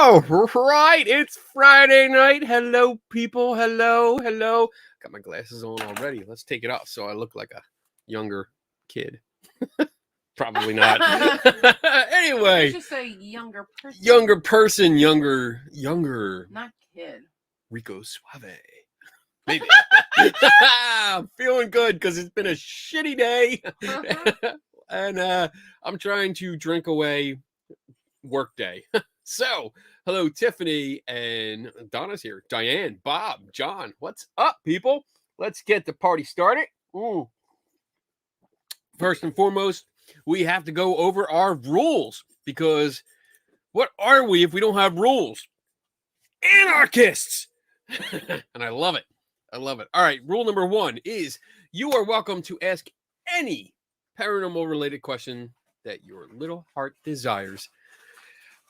All right, it's Friday night. Hello, people. Hello. Got my glasses on already. Let's take it off so I look like a younger kid. Probably not. You Anyway, should say younger person. younger. Not kid. Rico Suave. Maybe. I'm feeling good because it's been a shitty day. And I'm trying to drink away work day. So, hello, Tiffany, and Donna's here. Diane, Bob, John, what's up, people? Let's get the party started. Ooh. First and foremost, we have to go over our rules because what are we if we don't have rules? Anarchists! And I love it. All right, rule number 1 is you are welcome to ask any paranormal related question that your little heart desires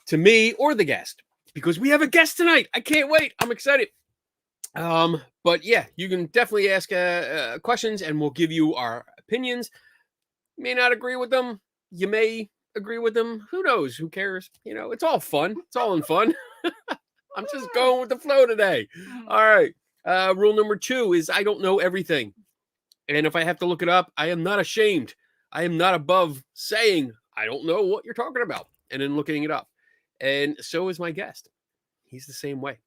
to me or the guest, because we have a guest tonight. I can't wait. I'm excited. But yeah, you can definitely ask questions and we'll give you our opinions. You may not agree with them. You may agree with them. Who knows? Who cares? You know, it's all fun. It's all in fun. I'm just going with the flow today. All right. Rule number 2 is I don't know everything. And if I have to look it up, I am not ashamed. I am not above saying I don't know what you're talking about and then looking it up. And so is my guest. He's the same way.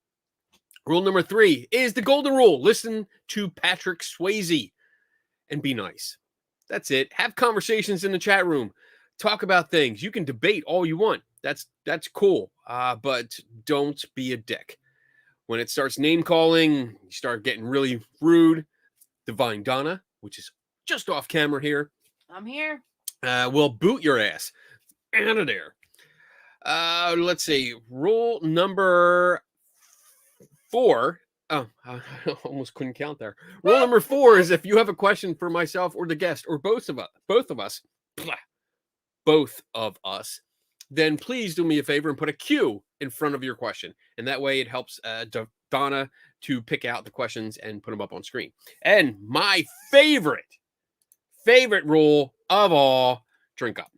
Rule number 3 is the golden rule. Listen to Patrick Swayze and be nice. That's it. Have conversations in the chat room. Talk about things. You can debate all you want. That's cool. But don't be a dick. When it starts name calling, you start getting really rude. Divine Donna, which is just off camera here. I'm here. Will boot your ass out of there. Let's see. Rule number 4. Oh, I almost couldn't count there. Rule number 4 is if you have a question for myself or the guest or both of us, then please do me a favor and put a Q in front of your question. And that way it helps Donna to pick out the questions and put them up on screen. And my favorite rule of all, drink up.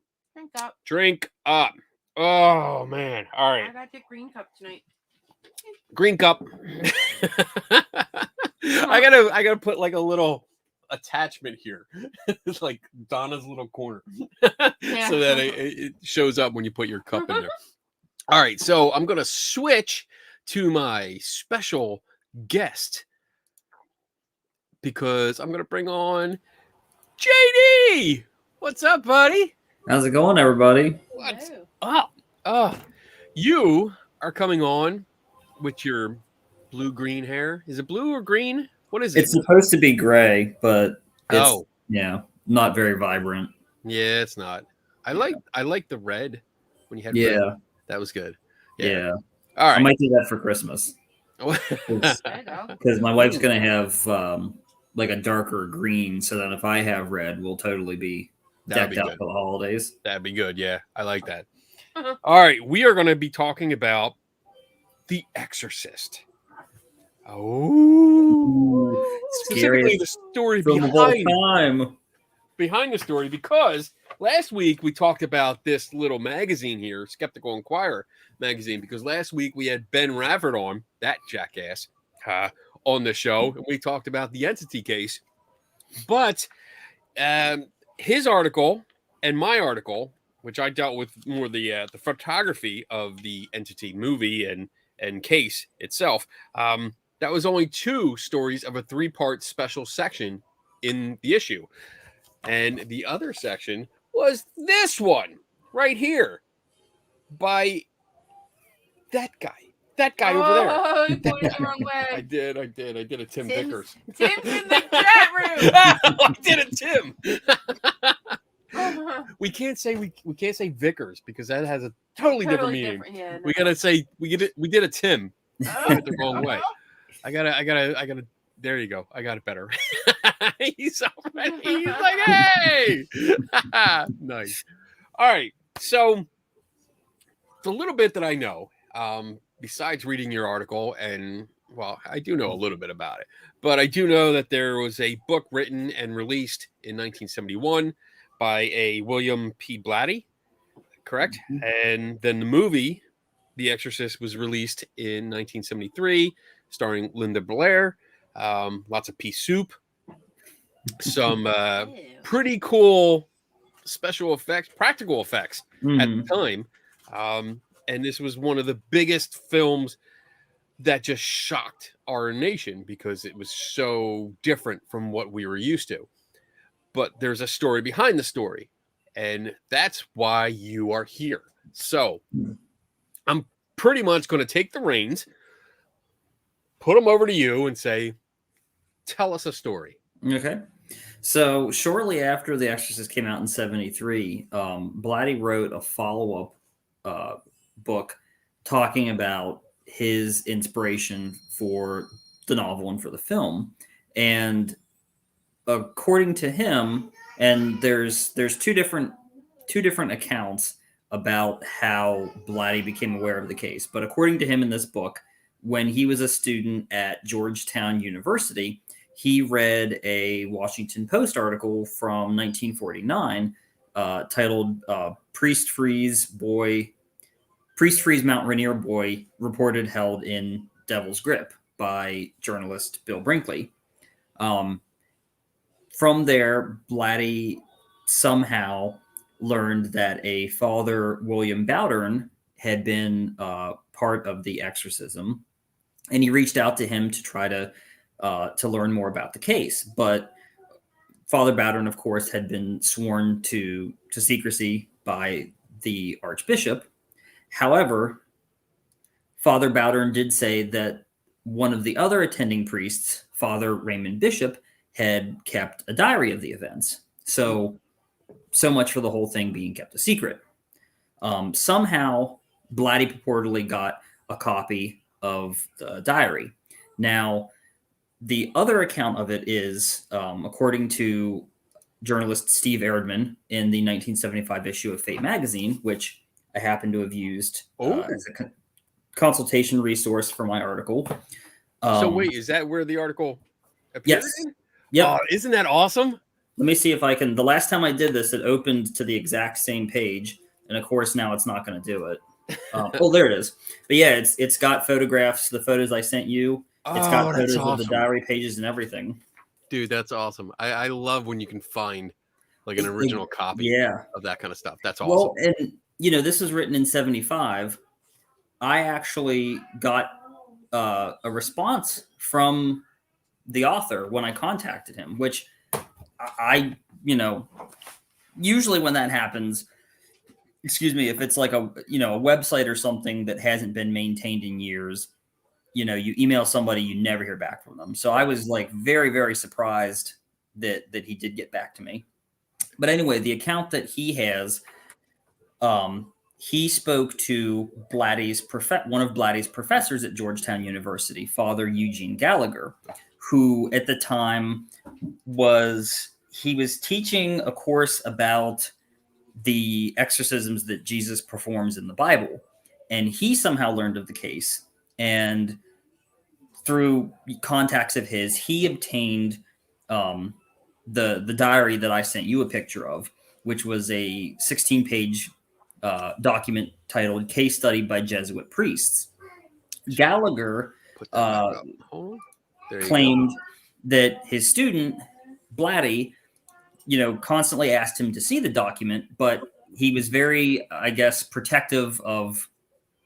Drink up. Oh, man. All right. I got your green cup tonight. Green cup. I gotta put like a little attachment here. It's like Donna's little corner. So that it shows up when you put your cup in there. All right, so I'm gonna switch to my special guest because I'm gonna bring on JD. What's up, buddy? How's it going, everybody? What's up? You are coming on with your blue-green hair. Is it blue or green? What is it? It's supposed to be gray, but it's not very vibrant. Yeah, it's not. I like the red when you had red. That was good. Yeah. All right. I might do that for Christmas. Because my wife's gonna have like a darker green, so that if I have red, we'll totally be decked out for the holidays. That'd be good. Yeah, I like that. All right, we are going to be talking about The Exorcist. Oh, specifically the story behind the story, because last week we talked about this little magazine here, Skeptical Inquirer magazine, because last week we had Ben Rafford on, that jackass, on the show, and we talked about the Entity case. But his article and my article, which I dealt with more the photography of the Entity movie and case itself, that was only 2 stories of a 3-part special section in the issue. And the other section was this one right here by that guy. That guy over there. You pointed the wrong way. I did a Tim Vickers. Tim's in the chat room. I did a Tim. We can't say Vickers because that has a totally different meaning. Yeah, no. We gotta say we did a Tim the wrong way. I gotta. There you go. I got it better. He's like, hey, nice. All right. So the little bit that I know, besides reading your article, and well, I do know a little bit about it, but I do know that there was a book written and released in 1971 by a William P. Blatty, correct? Mm-hmm. And then the movie The Exorcist was released in 1973, starring Linda Blair. Lots of pea soup, some pretty cool special effects, practical effects at the time. And this was one of the biggest films that just shocked our nation because it was so different from what we were used to. But there's a story behind the story, and that's why you are here. So I'm pretty much going to take the reins, put them over to you, and say, tell us a story. Okay. So shortly after The Exorcist came out in 73, Blatty wrote a follow-up book talking about his inspiration for the novel and for the film. And according to him, and there's two different accounts about how Blatty became aware of the case. But according to him in this book, when he was a student at Georgetown University, he read a Washington Post article from 1949 titled Priest Freeze Mount Rainier Boy Reported Held in Devil's Grip by journalist Bill Brinkley. From there, Blatty somehow learned that a Father William Bowdern had been part of the exorcism, and he reached out to him to try to learn more about the case. But Father Bowdern, of course, had been sworn to secrecy by the Archbishop. However, Father Bowdern did say that one of the other attending priests, Father Raymond Bishop, had kept a diary of the events. So much for the whole thing being kept a secret. Somehow, Blatty purportedly got a copy of the diary. Now, the other account of it is, according to journalist Steve Erdman in the 1975 issue of Fate magazine, which I happen to have used as a consultation resource for my article. So wait, is that where the article appeared? Yes. In? Yep. Oh, isn't that awesome? Let me see if I can. The last time I did this, it opened to the exact same page, and of course now it's not going to do it. Oh, there it is. But yeah, it's got photographs, the photos I sent you. It's got photos of the diary pages and everything. Dude, that's awesome. I love when you can find like an original copy of that kind of stuff. That's awesome. Well, and this was written in 75. I actually got a response from the author when I contacted him, which I usually when that happens, excuse me, if it's like a website or something that hasn't been maintained in years, you email somebody, you never hear back from them. So I was like very, very surprised that he did get back to me. But anyway, the account that he has, he spoke to one of Blatty's professors at Georgetown University, Father Eugene Gallagher, who at the time was teaching a course about the exorcisms that Jesus performs in the Bible. And he somehow learned of the case. And through contacts of his, he obtained the diary that I sent you a picture of, which was a 16-page document titled Case Study by Jesuit Priests. Gallagher claimed that his student, Blatty, constantly asked him to see the document, but he was very, I guess, protective of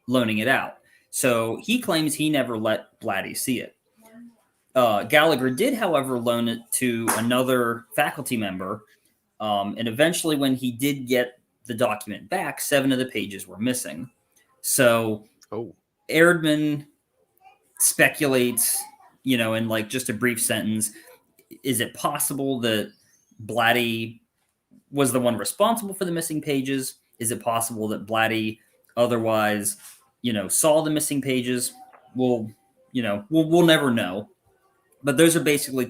loaning it out. So he claims he never let Blatty see it. Gallagher did, however, loan it to another faculty member. And eventually, when he did get the document back, 7 of the pages were missing. So Erdman speculates, in like just a brief sentence, is it possible that Blatty was the one responsible for the missing pages? Is it possible that Blatty otherwise, saw the missing pages? We'll never know. But those are basically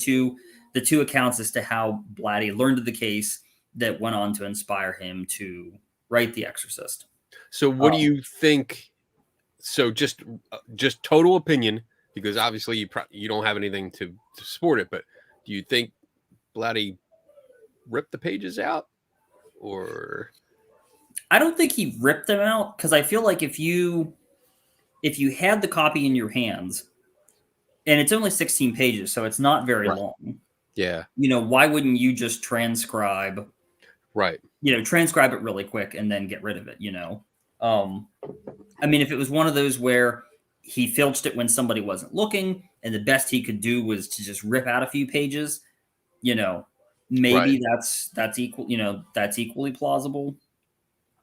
the two accounts as to how Blatty learned of the case that went on to inspire him to write The Exorcist. So what do you think? So just total opinion, because obviously you don't have anything to support it, but do you think Blatty ripped the pages out, or? I don't think he ripped them out, because I feel like if you if you had the copy in your hands, and it's only 16 pages, so it's not very Right. long. Yeah. Why wouldn't you just transcribe Right. Transcribe it really quick and then get rid of it, I mean, if it was one of those where he filched it when somebody wasn't looking and the best he could do was to just rip out a few pages, maybe that's equal, that's equally plausible.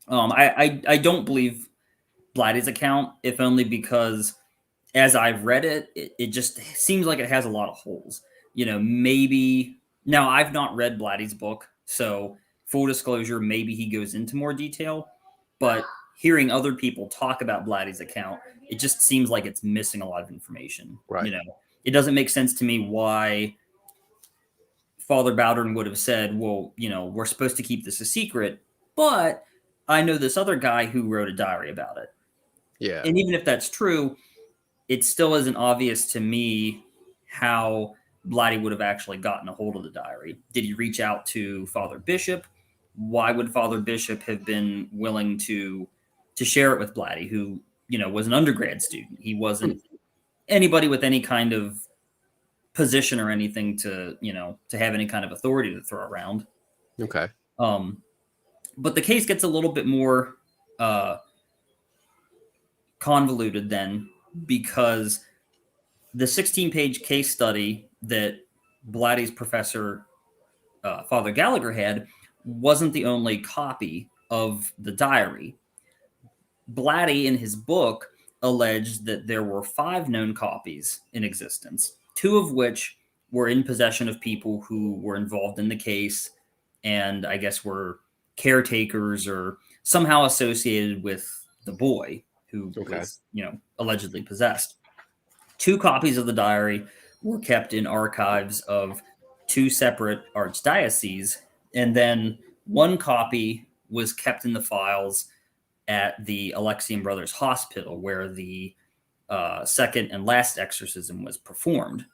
I don't believe Blatty's account, if only because as I've read it, it just seems like it has a lot of holes. Maybe now I've not read Blatty's book, so full disclosure, maybe he goes into more detail, but hearing other people talk about Blatty's account, it just seems like it's missing a lot of information. Right. It doesn't make sense to me why Father Bowdern would have said, well, we're supposed to keep this a secret, but I know this other guy who wrote a diary about it. Yeah. And even if that's true, it still isn't obvious to me how Blatty would have actually gotten a hold of the diary. Did he reach out to Father Bishop? Why would Father Bishop have been willing to share it with Blatty, who, was an undergrad student? He wasn't anybody with any kind of position or anything to have any kind of authority to throw around. Okay. But the case gets a little bit more convoluted then, because the 16-page case study that Blatty's professor, Father Gallagher, had wasn't the only copy of the diary. Blatty, in his book, alleged that there were 5 known copies in existence, 2 of which were in possession of people who were involved in the case and I guess were caretakers or somehow associated with the boy who was, allegedly possessed. 2 copies of the diary were kept in archives of 2 separate archdioceses, and then 1 copy was kept in the files at the Alexian Brothers Hospital, where the second and last exorcism was performed.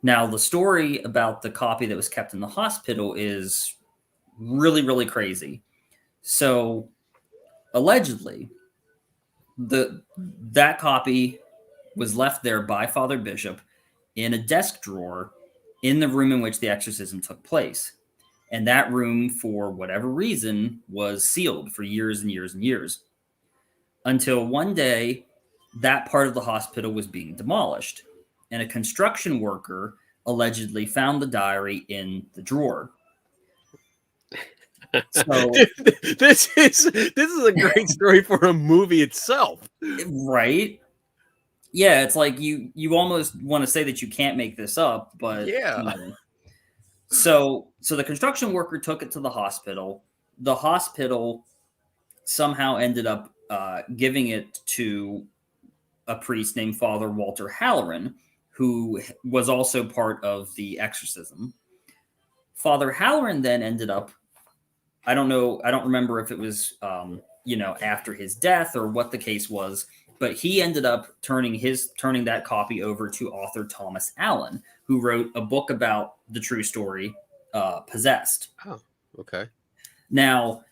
Now, the story about the copy that was kept in the hospital is really, really crazy. So, allegedly, that copy was left there by Father Bishop in a desk drawer in the room in which the exorcism took place. And that room, for whatever reason, was sealed for years and years and years. Until one day, that part of the hospital was being demolished, and a construction worker allegedly found the diary in the drawer. So, this is a great story for a movie itself. Right? Yeah, it's like you almost want to say that you can't make this up, but yeah. So the construction worker took it to the hospital. The hospital somehow ended up giving it to a priest named Father Walter Halloran, who was also part of the exorcism. Father Halloran then ended up, I don't remember if it was after his death or what the case was, but he ended up turning that copy over to author Thomas Allen, who wrote a book about the true story, Possessed. Oh, okay. Now,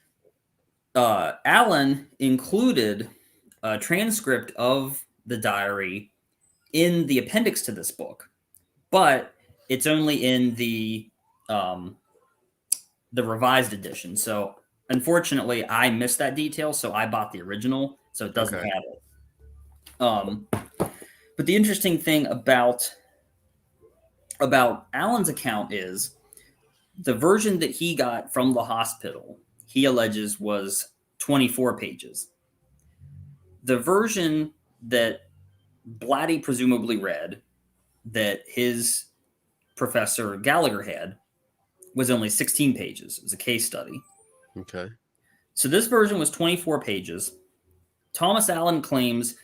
Allen included a transcript of the diary in the appendix to this book, but it's only in the revised edition. So, unfortunately, I missed that detail, so I bought the original, so it doesn't have it. But the interesting thing about Allen's account is the version that he got from the hospital, he alleges, was 24 pages. The version that Blatty presumably read, that his professor Gallagher had, was only 16 pages. It was a case study. Okay. So this version was 24 pages. Thomas Allen claims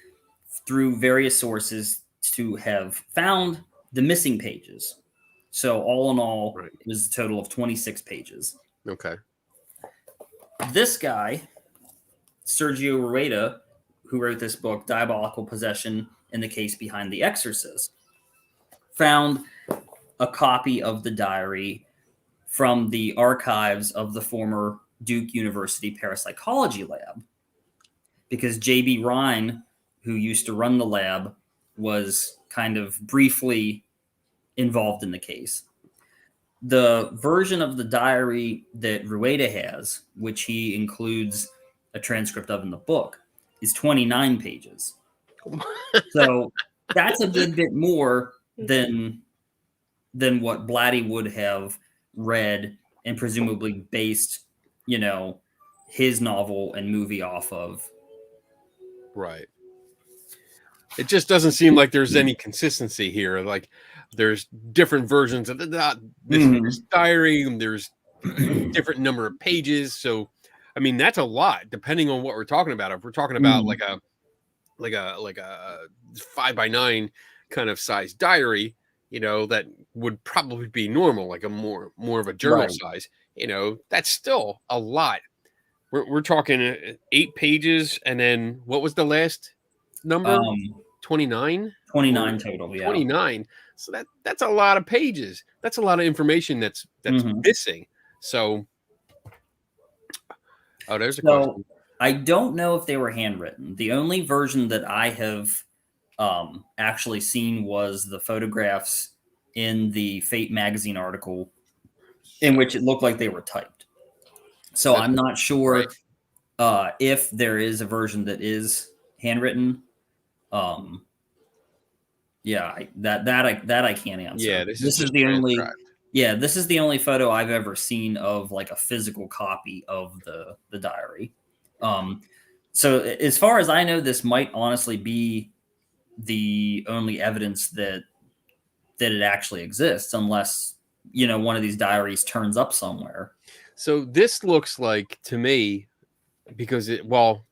through various sources to have found the missing pages. So all in all, It was a total of 26 pages. Okay. This guy, Sergio Rueda, who wrote this book, Diabolical Possession and the Case Behind the Exorcist, found a copy of the diary from the archives of the former Duke University Parapsychology Lab. Because J.B. Rhine, who used to run the lab, was kind of briefly involved in the case. The version of the diary that Rueda has, which he includes a transcript of in the book, is 29 pages. So that's a good bit more than what Blatty would have read and presumably based, his novel and movie off of. Right. It just doesn't seem like there's any consistency here. Like there's different versions of this diary, and there's different number of pages. So, I mean, that's a lot depending on what we're talking about. If we're talking about like a 5x9 kind of size diary, that would probably be normal, like a more of a journal size. That's still a lot. We're talking 8 pages, and then what was the last number? 29? 29 total, yeah. 29. So that's a lot of pages. That's a lot of information that's missing. So, there's a question. I don't know if they were handwritten. The only version that I have actually seen was the photographs in the Fate magazine article, in which it looked like they were typed. So I'm not sure if there is a version that is handwritten. That I can't answer. Yeah, this is the only. Yeah, this is the only photo I've ever seen of like a physical copy of the diary. So as far as I know, this might honestly be the only evidence that it actually exists, unless one of these diaries turns up somewhere. So this looks like, to me, because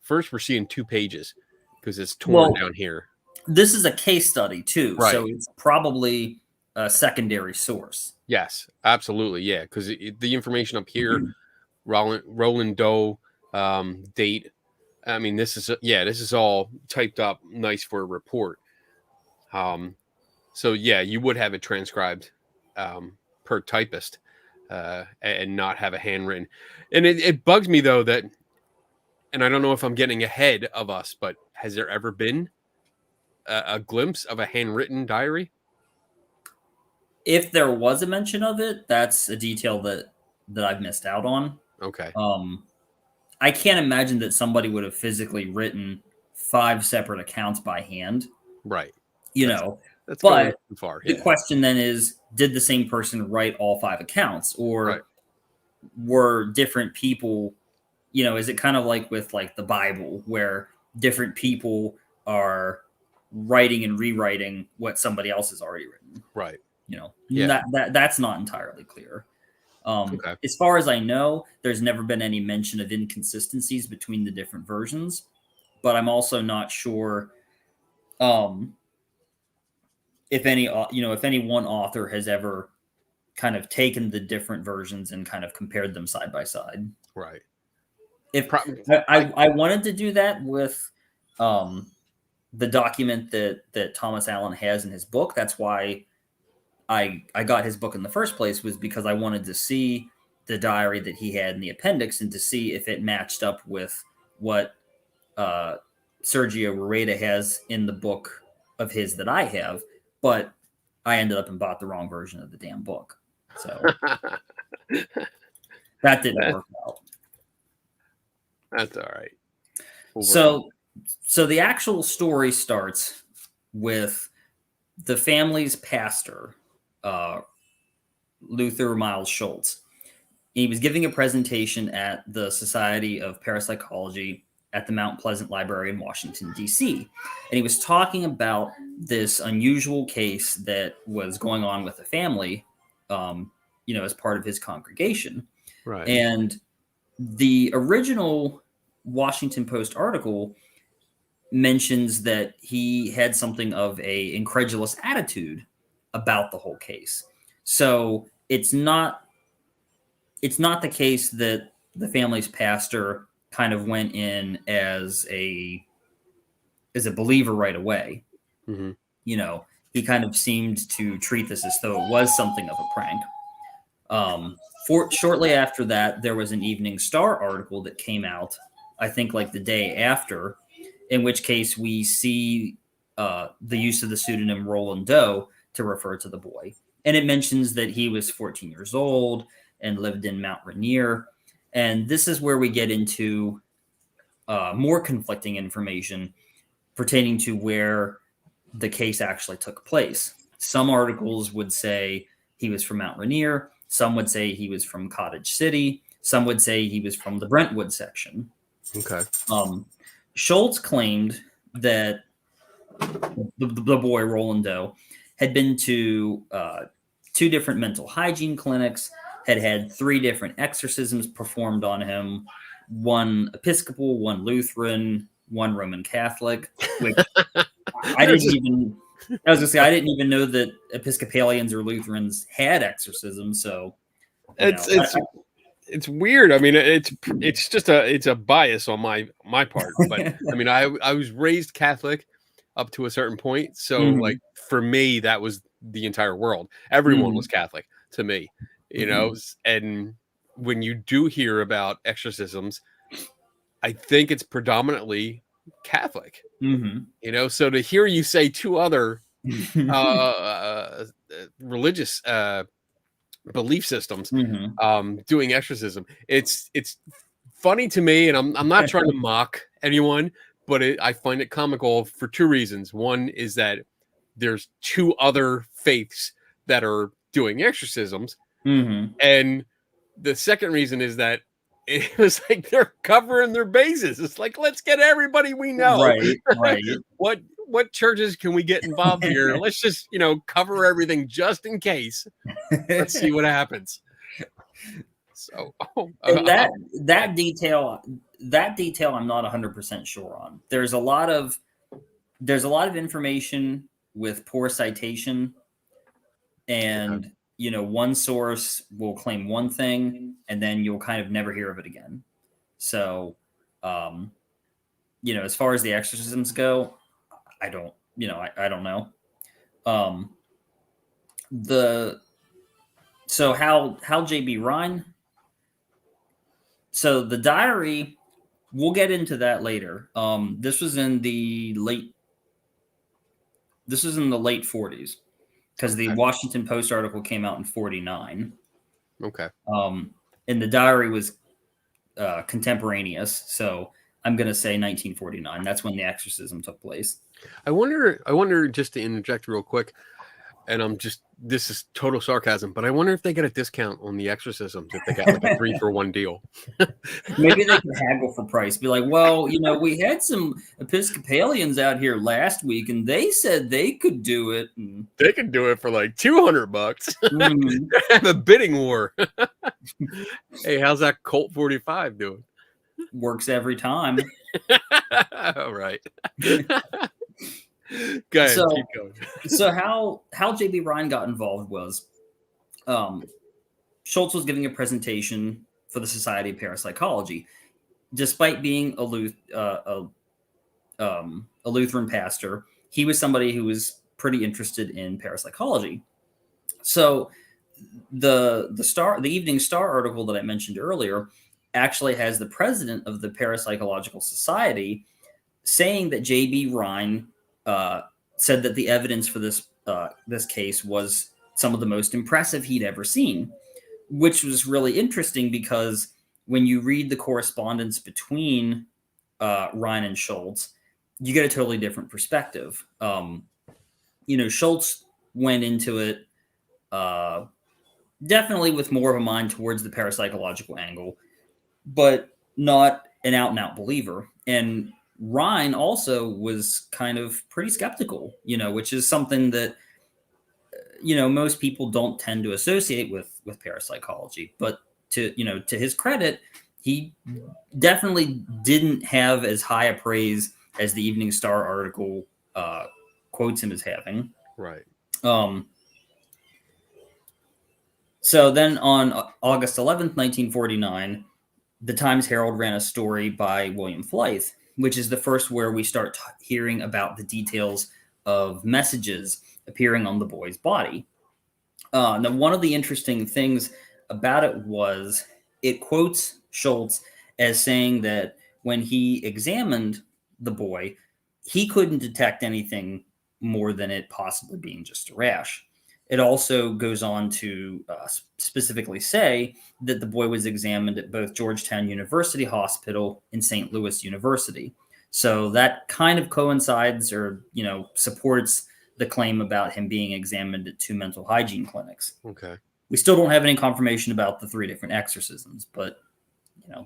first we're seeing 2 pages because it's torn down here. This is a case study too, right. So it's probably a secondary source. Yes, absolutely, yeah. Because the information up here, Roland Doe, date. I mean, this is all typed up nice for a report. So yeah, you would have it transcribed per typist and not have a handwritten. And it bugs me though that, and I don't know if I'm getting ahead of us, but has there ever been a glimpse of a handwritten diary? If there was a mention of it, that's a detail that I've missed out on. Okay. I can't imagine that somebody would have physically written 5 separate accounts by hand. Right. That's but going too far. The question then is, did the same person write all 5 accounts, or were different people, is it kind of like with like the Bible, where different people are writing and rewriting what somebody else has already written? Right. That's not entirely clear. As far as I know, there's never been any mention of inconsistencies between the different versions, but I'm also not sure if any one author has ever kind of taken the different versions and kind of compared them side by side. Right. I wanted to do that with the document that Thomas Allen has in his book. That's why I got his book in the first place, was because I wanted to see the diary that he had in the appendix and to see if it matched up with what Sergio Rueda has in the book of his that I have. But I ended up and bought the wrong version of the damn book. So that didn't work out. That's all right. So the actual story starts with the family's pastor, Luther Miles Schultz. He was giving a presentation at the Society of Parapsychology at the Mount Pleasant Library in Washington, D.C. And he was talking about this unusual case that was going on with a family, as part of his congregation. Right. And the original Washington Post article mentions that he had something of a incredulous attitude about the whole case. So it's not the case that the family's pastor kind of went in as a believer right away. Mm-hmm. He kind of seemed to treat this as though it was something of a prank. Shortly after that, there was an Evening Star article that came out, I think like the day after, in which case we see the use of the pseudonym Roland Doe to refer to the boy. And it mentions that he was 14 years old and lived in Mount Rainier. And this is where we get into more conflicting information pertaining to where the case actually took place. Some articles would say he was from Mount Rainier. Some would say he was from Cottage City. Some would say he was from the Brentwood section. Okay. Schultz claimed that the boy, Roland Doe, had been to 2 different mental hygiene clinics, had 3 different exorcisms performed on him, 1 Episcopal, 1 Lutheran, 1 Roman Catholic, which I didn't even know that Episcopalians or Lutherans had exorcisms. So it's weird. I mean, it's just a bias on my part. But I mean, I was raised Catholic up to a certain point. So like for me, that was the entire world. Everyone was Catholic to me, you know. And when you do hear about exorcisms, I think it's predominantly Catholic. You know, so to hear you say 2 other religious belief systems doing exorcism, it's funny to me, and I'm not trying to mock anyone, but I find it comical for 2 reasons. One is that there's 2 other faiths that are doing exorcisms, and the second reason is that it was like they're covering their bases. It's like, let's get everybody we know. Right. What churches can we get involved here? Let's just, cover everything just in case. Let's see what happens. So and that detail I'm not 100% sure on. There's a lot of information with poor citation, and one source will claim one thing and then you'll kind of never hear of it again. So as far as the exorcisms go, I don't know. So how JB Rhine. So the diary, we'll get into that later. This was in the late 40s, because the Washington Post article came out in 49. Okay. And the diary was contemporaneous, so I'm going to say 1949. That's when the exorcism took place. I wonder, just to interject real quick, and this is total sarcasm, but I wonder if they get a discount on the exorcisms if they got like a 3-for-1 deal. Maybe they could haggle for price. Be like, well, we had some Episcopalians out here last week, and they said they could do it. And they could do it for like $200. Have a bidding war. Hey, how's that Colt 45 doing? Works every time. All right. Go ahead, keep going. So how JB Rhine got involved was Schultz was giving a presentation for the Society of Parapsychology. Despite being a Lutheran pastor, he was somebody who was pretty interested in parapsychology. So the Evening Star article that I mentioned earlier actually has the president of the Parapsychological Society saying that J.B. Rhine said that the evidence for this case was some of the most impressive he'd ever seen, which was really interesting because when you read the correspondence between Rhine and Schultz, you get a totally different perspective. Schultz went into it definitely with more of a mind towards the parapsychological angle, but not an out-and-out believer. And Rhine also was kind of pretty skeptical, which is something that, most people don't tend to associate with parapsychology. But to his credit, he definitely didn't have as high a praise as the Evening Star article quotes him as having. Right. So then on August 11th, 1949, the Times Herald ran a story by William Flythe, which is the first where we start hearing about the details of messages appearing on the boy's body. Now, one of the interesting things about it was it quotes Schultz as saying that when he examined the boy, he couldn't detect anything more than it possibly being just a rash. It also goes on to specifically say that the boy was examined at both Georgetown University Hospital and St. Louis University. So that kind of coincides or, supports the claim about him being examined at 2 mental hygiene clinics. Okay. We still don't have any confirmation about the 3 different exorcisms, but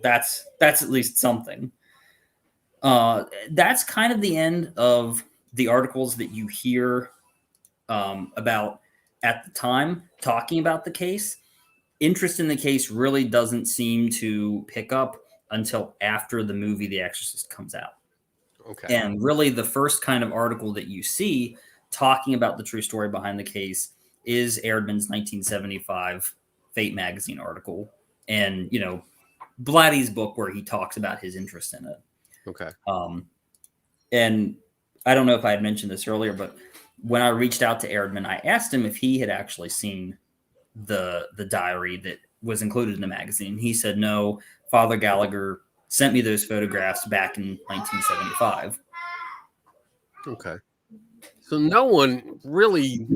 that's at least something. That's kind of the end of the articles that you hear about at the time talking about the case. Interest in the case really doesn't seem to pick up until after the movie The Exorcist comes out. Okay. And really the first kind of article that you see talking about the true story behind the case is Erdman's 1975 Fate magazine article and, Blatty's book where he talks about his interest in it. Okay. And I don't know if I had mentioned this earlier, but when I reached out to Erdman, I asked him if he had actually seen the diary that was included in the magazine. He said, no, Father Gallagher sent me those photographs back in 1975. Okay. So no one really,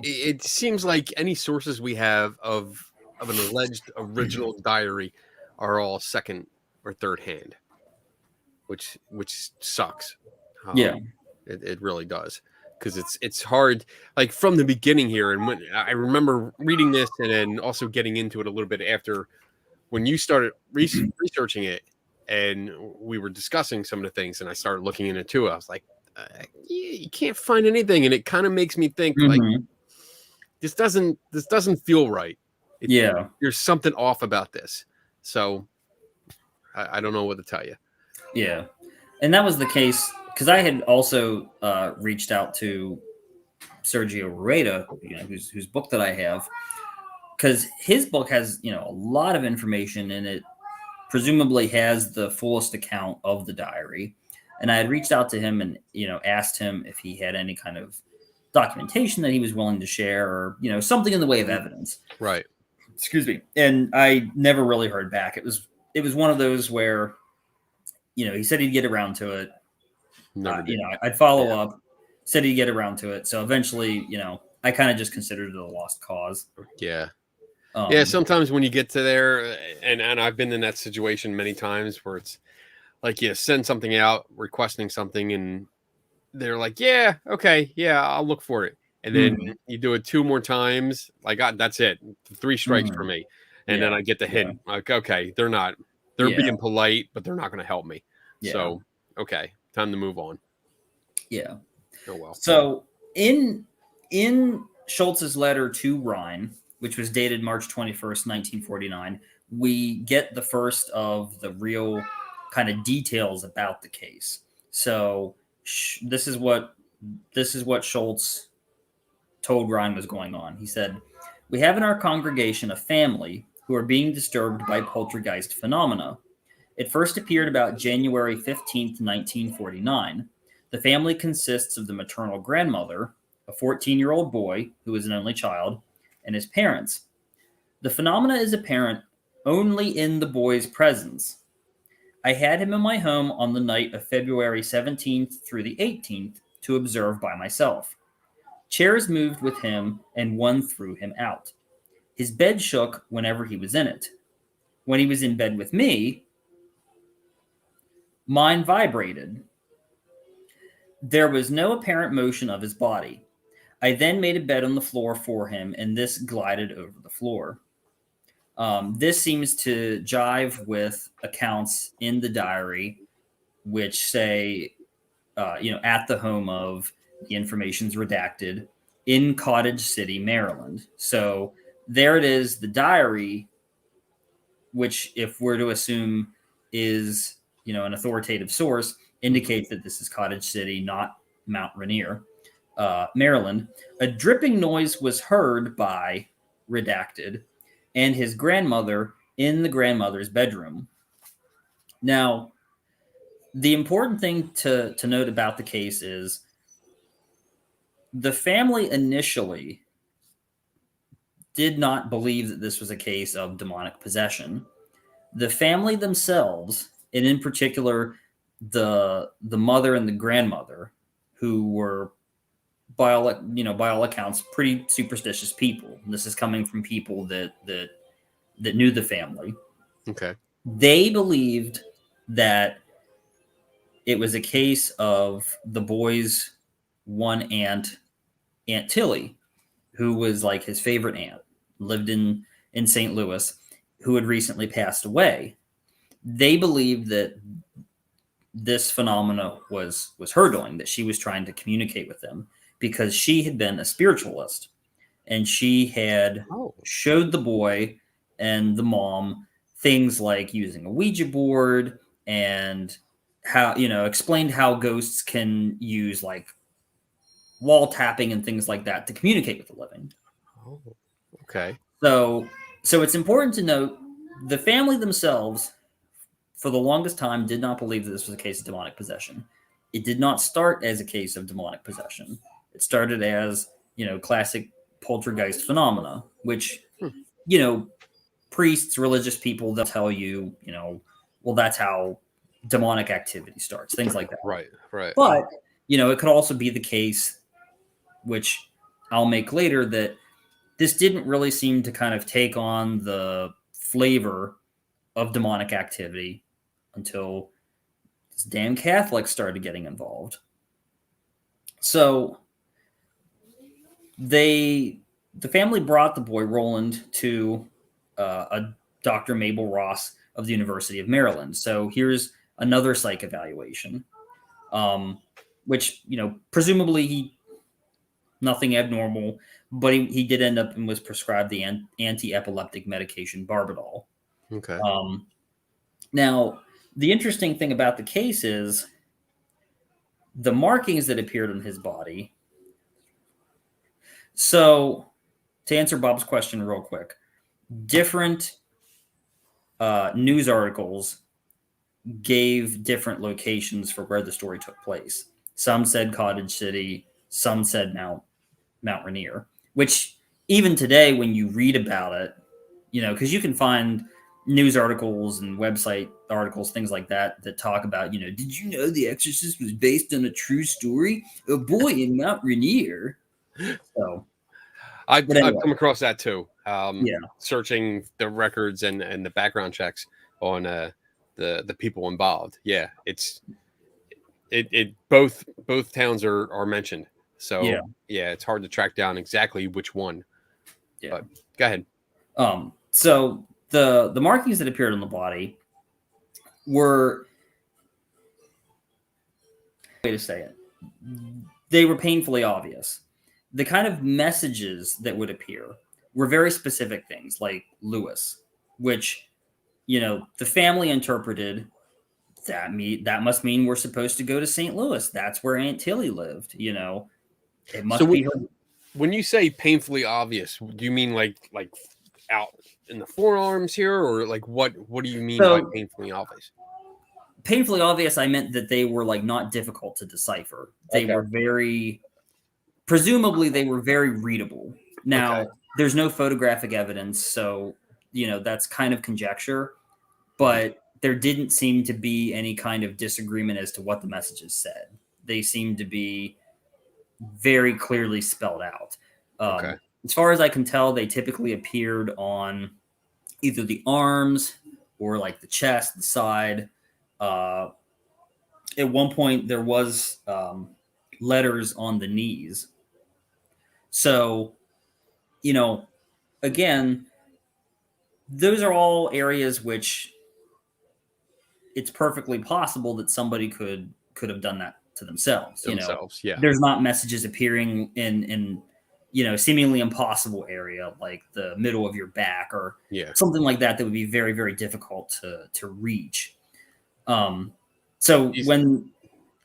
it seems like any sources we have of an alleged original diary are all second or third hand, which sucks. Yeah. It really does, because it's hard, like from the beginning here. And when I remember reading this and then also getting into it a little bit after when you started researching it and we were discussing some of the things and I started looking into it too, I was like, you can't find anything. And it kind of makes me think like, this doesn't feel right. There's something off about this. So I don't know what to tell you. Yeah. And that was the case because I had also reached out to Sergio Rueda, whose book that I have, because his book has, a lot of information and it presumably has the fullest account of the diary. And I had reached out to him and, asked him if he had any kind of documentation that he was willing to share or, something in the way of evidence. Right. Excuse me. And I never really heard back. It was one of those where, he said he'd get around to it. I'd follow up, said he'd get around to it. So eventually, I kind of just considered it a lost cause. Yeah. Yeah. Sometimes when you get to there, and I've been in that situation many times where it's like you send something out requesting something and they're like, yeah, okay, yeah, I'll look for it. And then you do it 2 more times. Like, that's it. 3 strikes for me. And then I get the hint. Like, okay, they're being polite, but they're not going to help me. Yeah. So, okay, time to move on. Yeah. Oh, well. So in Schultz's letter to Rhine, which was dated March 21st, 1949, we get the first of the real kind of details about the case. So this is what Schultz told Rhine was going on. He said, "We have in our congregation a family who are being disturbed by poltergeist phenomena. It first appeared about January 15th, 1949. The family consists of the maternal grandmother, a 14-year-old boy who is an only child, and his parents. The phenomena is apparent only in the boy's presence. I had him in my home on the night of February 17th through the 18th to observe by myself. Chairs moved with him and one threw him out. His bed shook whenever he was in it. When he was in bed with me, mine vibrated. There was no apparent motion of his body. I then made a bed on the floor for him, and this glided over the floor." This seems to jive with accounts in the diary, which say, at the home of, the information's redacted, in Cottage City, Maryland. So there it is, the diary, which if we're to assume is, an authoritative source, indicates that this is Cottage City, not Mount Rainier, Maryland. A dripping noise was heard by redacted and his grandmother in the grandmother's bedroom. Now, the important thing to note about the case is the family initially did not believe that this was a case of demonic possession. The family themselves and in particular, the mother and the grandmother, who were by all accounts pretty superstitious people. And this is coming from people that knew the family. Okay. They believed that it was a case of the boy's one aunt, Aunt Tilly, who was like his favorite aunt, lived in St. Louis, who had recently passed away. They believed that this phenomena was her doing, that she was trying to communicate with them because she had been a spiritualist and she had showed the boy and the mom things like using a Ouija board and how, explained how ghosts can use like wall tapping and things like that to communicate with the living. Oh, okay. So it's important to note the family themselves, for the longest time, did not believe that this was a case of demonic possession. It did not start as a case of demonic possession. It started as, classic poltergeist phenomena, which, priests, religious people, they'll tell you, well, that's how demonic activity starts, things like that. Right. But, it could also be the case, which I'll make later, that this didn't really seem to kind of take on the flavor of demonic activity until these damn Catholics started getting involved. So the family brought the boy Roland to a Dr. Mabel Ross of the University of Maryland. So here's another psych evaluation, which, presumably nothing abnormal, but he did end up and was prescribed the anti-epileptic medication Barbadol. Okay. Now, the interesting thing about the case is the markings that appeared on his body. So, to answer Bob's question real quick, different news articles gave different locations for where the story took place. Some said Cottage City, some said Mount Rainier, which even today, when you read about it, because you can find news articles and website articles, things like that talk about, did you know The Exorcist was based on a true story? A boy in Mount Rainier. So I've anyway. come across that too. Yeah. Searching the records and the background checks on the people involved. Yeah, both towns are mentioned. So yeah, it's hard to track down exactly which one. Yeah. But go ahead. So the markings that appeared on the body were, way to say it, they were painfully obvious. The kind of messages that would appear were very specific things, like Lewis, which, the family interpreted that must mean we're supposed to go to St. Louis. That's where Aunt Tilly lived. It must be her. When you say painfully obvious, do you mean like out in the forearms here, or like what do you mean by painfully obvious? Painfully obvious, I meant that they were like not difficult to decipher. They were presumably they were very readable. Now, there's no photographic evidence, so that's kind of conjecture, but there didn't seem to be any kind of disagreement as to what the messages said. They seemed to be very clearly spelled out. As far as I can tell, they typically appeared on either the arms or like the chest, the side. At one point, there was letters on the knees. So, again, those are all areas which it's perfectly possible that somebody could have done that to themselves. Yeah. There's not messages appearing in seemingly impossible area like the middle of your back or something like that would be very, very difficult to reach. So go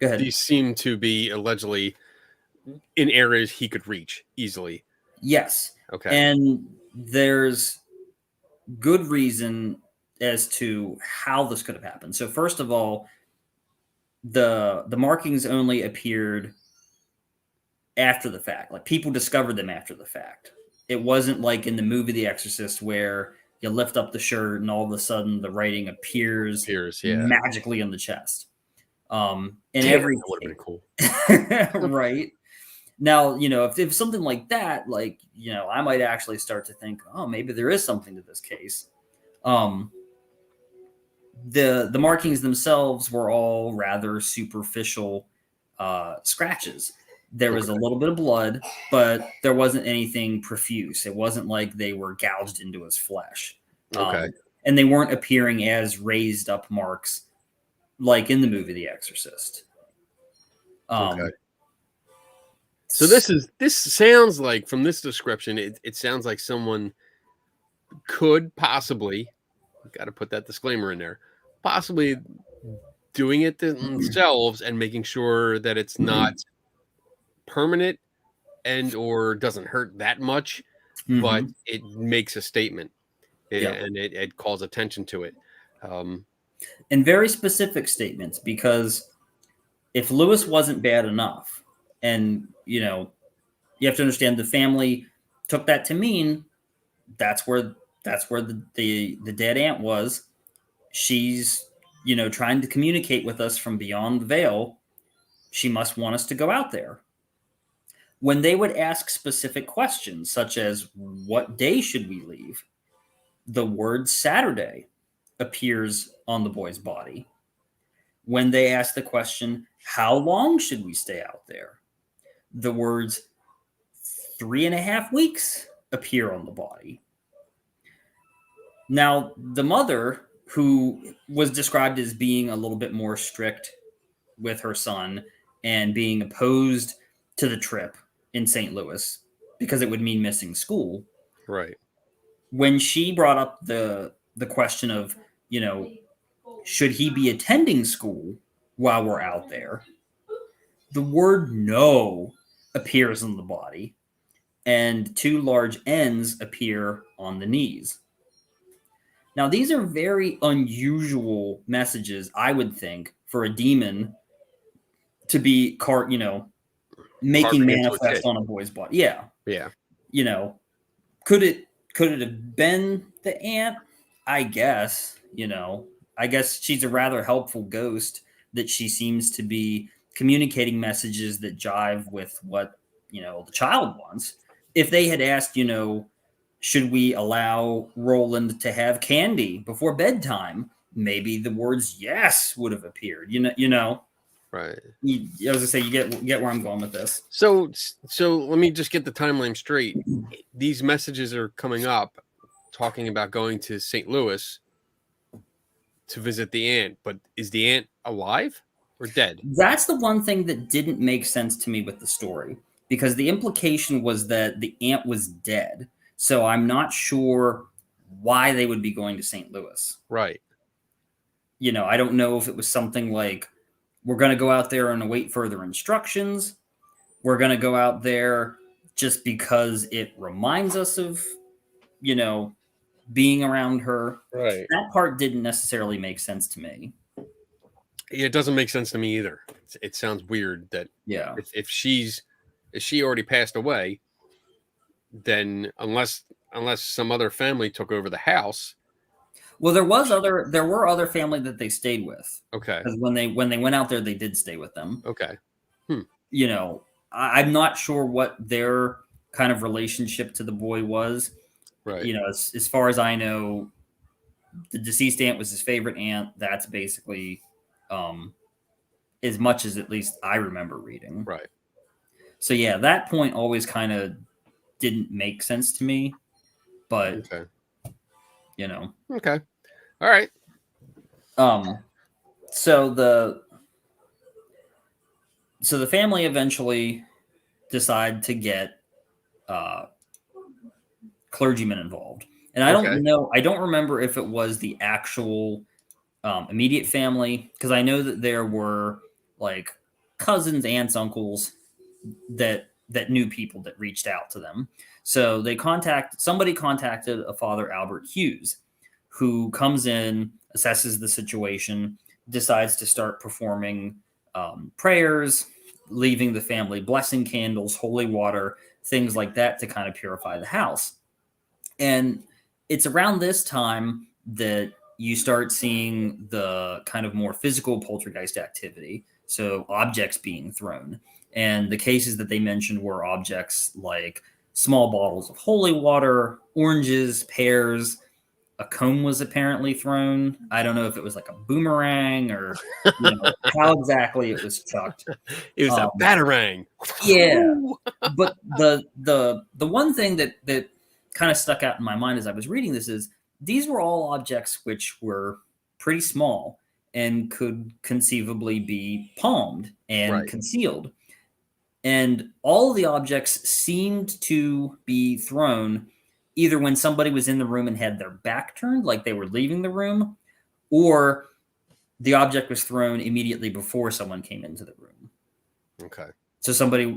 ahead. These seem to be allegedly in areas he could reach easily. Yes. Okay. And there's good reason as to how this could have happened. So first of all, the markings only appeared after the fact. Like people discovered them after the fact. It wasn't like in the movie The Exorcist where you lift up the shirt, and all of a sudden the writing appears Yeah. magically in the chest. In Damn, every that would have been cool. right. Now, if something like that, like, I might actually start to think, oh, maybe there is something to this case. The markings themselves were all rather superficial scratches. There was a little bit of blood, but there wasn't anything profuse. It wasn't like they were gouged into his flesh. Okay. And they weren't appearing as raised up marks like in the movie The Exorcist. Okay. So this sounds like, from this description, it sounds like someone could possibly, got to put that disclaimer in there, possibly doing it themselves and making sure that it's not permanent and or doesn't hurt that much, but it makes a statement and it calls attention to it. And very specific statements, because if Lewis wasn't bad enough, and you have to understand the family took that to mean that's where the dead aunt was. She's trying to communicate with us from beyond the veil. She must want us to go out there. When they would ask specific questions, such as what day should we leave, the word Saturday appears on the boy's body. When they ask the question, how long should we stay out there, the words 3.5 weeks appear on the body. Now, the mother, who was described as being a little bit more strict with her son and being opposed to the trip in St. Louis because it would mean missing school. Right. When she brought up the question of, should he be attending school while we're out there, the word no appears on the body and 2 large N's appear on the knees. Now, these are very unusual messages, I would think, for a demon to be making manifest on a boy's body. Yeah. Yeah. Could it have been the aunt? I guess, I guess she's a rather helpful ghost that she seems to be communicating messages that jive with what, the child wants. If they had asked, should we allow Roland to have candy before bedtime, maybe the words yes would have appeared, Right. I was gonna say, you get where I'm going with this. So let me just get the timeline straight. These messages are coming up talking about going to St. Louis to visit the aunt, but is the aunt alive or dead? That's the one thing that didn't make sense to me with the story, because the implication was that the aunt was dead. So I'm not sure why they would be going to St. Louis. Right. I don't know if it was something like, we're going to go out there and await further instructions. We're going to go out there just because it reminds us of, being around her. Right. That part didn't necessarily make sense to me. It doesn't make sense to me either. It sounds weird that if she already passed away, then unless some other family took over the house. Well, there were other family that they stayed with. Okay. Because when they went out there, they did stay with them. Okay. I'm not sure what their kind of relationship to the boy was. Right. As far as I know, the deceased aunt was his favorite aunt. That's basically as much as at least I remember reading. Right. So yeah, that point always kind of didn't make sense to me. But okay. Okay. All right. So the family eventually decide to get clergymen involved. And I don't remember if it was the actual immediate family, because I know that there were like cousins, aunts, uncles that knew people that reached out to them. So somebody contacted a Father Albert Hughes, who comes in, assesses the situation, decides to start performing prayers, leaving the family blessing candles, holy water, things like that to kind of purify the house. And it's around this time that you start seeing the kind of more physical poltergeist activity. So objects being thrown. And the cases that they mentioned were objects like small bottles of holy water, oranges, pears. A comb was apparently thrown. I don't know if it was like a boomerang or how exactly it was chucked. It was a batarang. Yeah. But the one thing that kind of stuck out in my mind as I was reading this is these were all objects which were pretty small and could conceivably be palmed and concealed. And all of the objects seemed to be thrown either when somebody was in the room and had their back turned, like they were leaving the room, or the object was thrown immediately before someone came into the room. Okay. So somebody,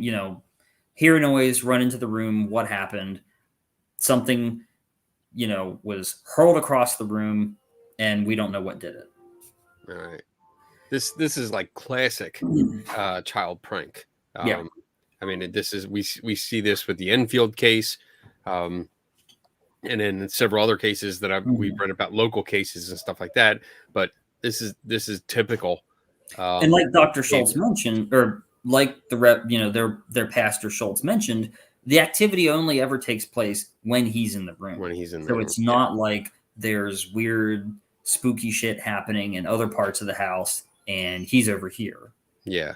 hear a noise, run into the room. What happened? Something, was hurled across the room, and we don't know what did it. All right. This is like classic child prank. Yeah. I mean, this is we see this with the Enfield case, and then several other cases that we've read about, local cases and stuff like that. But this is typical. And like Dr. Schultz mentioned, or like their pastor Schultz mentioned, the activity only ever takes place when he's in the room. When he's in the so room. It's not like there's weird, spooky shit happening in other parts of the house and he's over here. Yeah.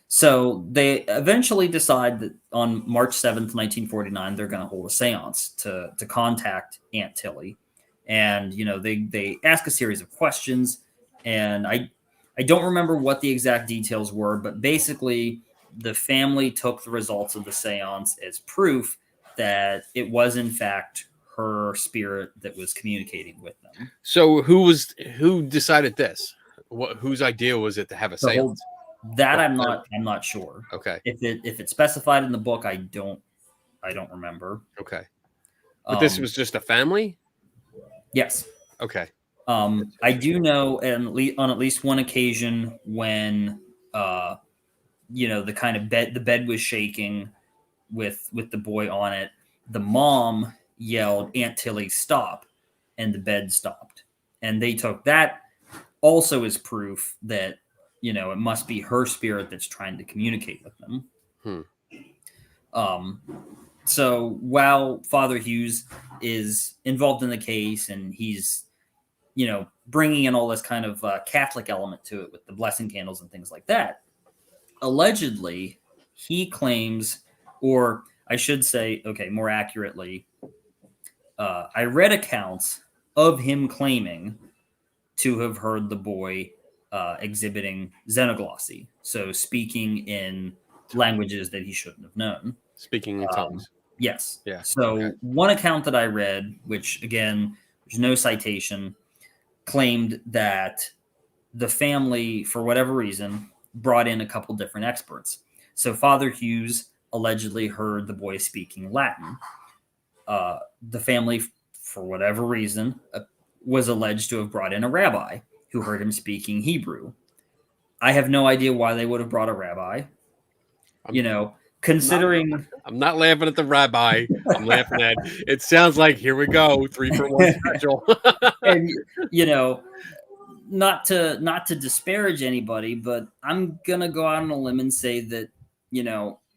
So they eventually decide that on March 7th, 1949, they're going to hold a seance to contact Aunt Tilly. And, they ask a series of questions. And I don't remember what the exact details were, but basically the family took the results of the seance as proof that it was, in fact, her spirit that was communicating with them. So who decided this? Whose idea was it to have a seance? That I'm not sure. Okay. If it's specified in the book, I don't remember. Okay. But this was just a family? Yes. Okay. I do know on at least one occasion when the bed was shaking with the boy on it, the mom yelled, "Aunt Tilly, stop," and the bed stopped. And they took that also as proof that it must be her spirit that's trying to communicate with them. So while Father Hughes is involved in the case and he's, bringing in all this kind of Catholic element to it with the blessing candles and things like that, allegedly he claims, or I should say, more accurately, I read accounts of him claiming to have heard the boy exhibiting xenoglossy, so speaking in languages that he shouldn't have known. Speaking in tongues. Yes. Yeah. So one account that I read, which again, there's no citation, claimed that the family, for whatever reason, brought in a couple different experts. So Father Hughes allegedly heard the boy speaking Latin. The family, for whatever reason, was alleged to have brought in a rabbi who heard him speaking Hebrew. I have no idea why they would have brought a rabbi. Considering... I'm not laughing at the rabbi. I'm laughing at it. Sounds like, here we go, 3-for-1 special. And, not to disparage anybody, but I'm going to go out on a limb and say that,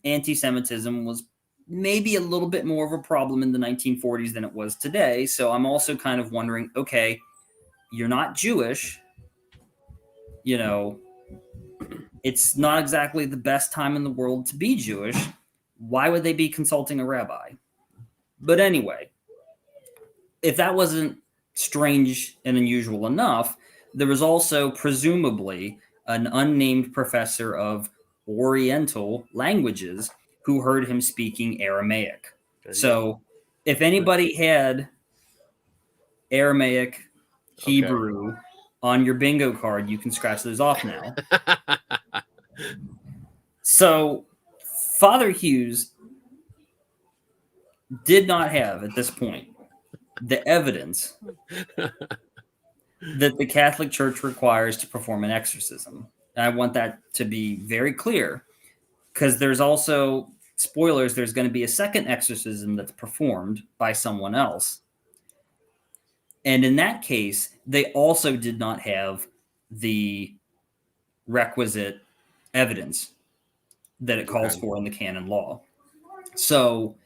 anti-Semitism was maybe a little bit more of a problem in the 1940s than it was today. So I'm also kind of wondering, okay, you're not Jewish, it's not exactly the best time in the world to be Jewish. Why would they be consulting a rabbi? But anyway, if that wasn't strange and unusual enough, there was also presumably an unnamed professor of Oriental languages who heard him speaking Aramaic. So if anybody had Aramaic, Hebrew on your bingo card, you can scratch those off now. So Father Hughes did not have, at this point, the evidence that the Catholic Church requires to perform an exorcism. And I want that to be very clear, because there's also, spoilers, there's going to be a second exorcism that's performed by someone else. And in that case, they also did not have the requisite evidence that it calls Okay. for in the canon law. So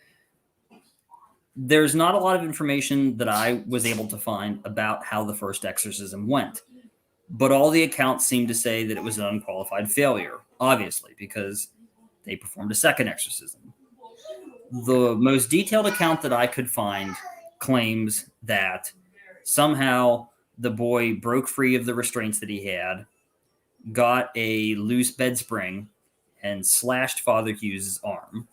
there's not a lot of information that I was able to find about how the first exorcism went. But all the accounts seem to say that it was an unqualified failure, obviously, because they performed a second exorcism. The most detailed account that I could find claims that somehow the boy broke free of the restraints that he had, got a loose bed spring, and slashed Father Hughes' arm,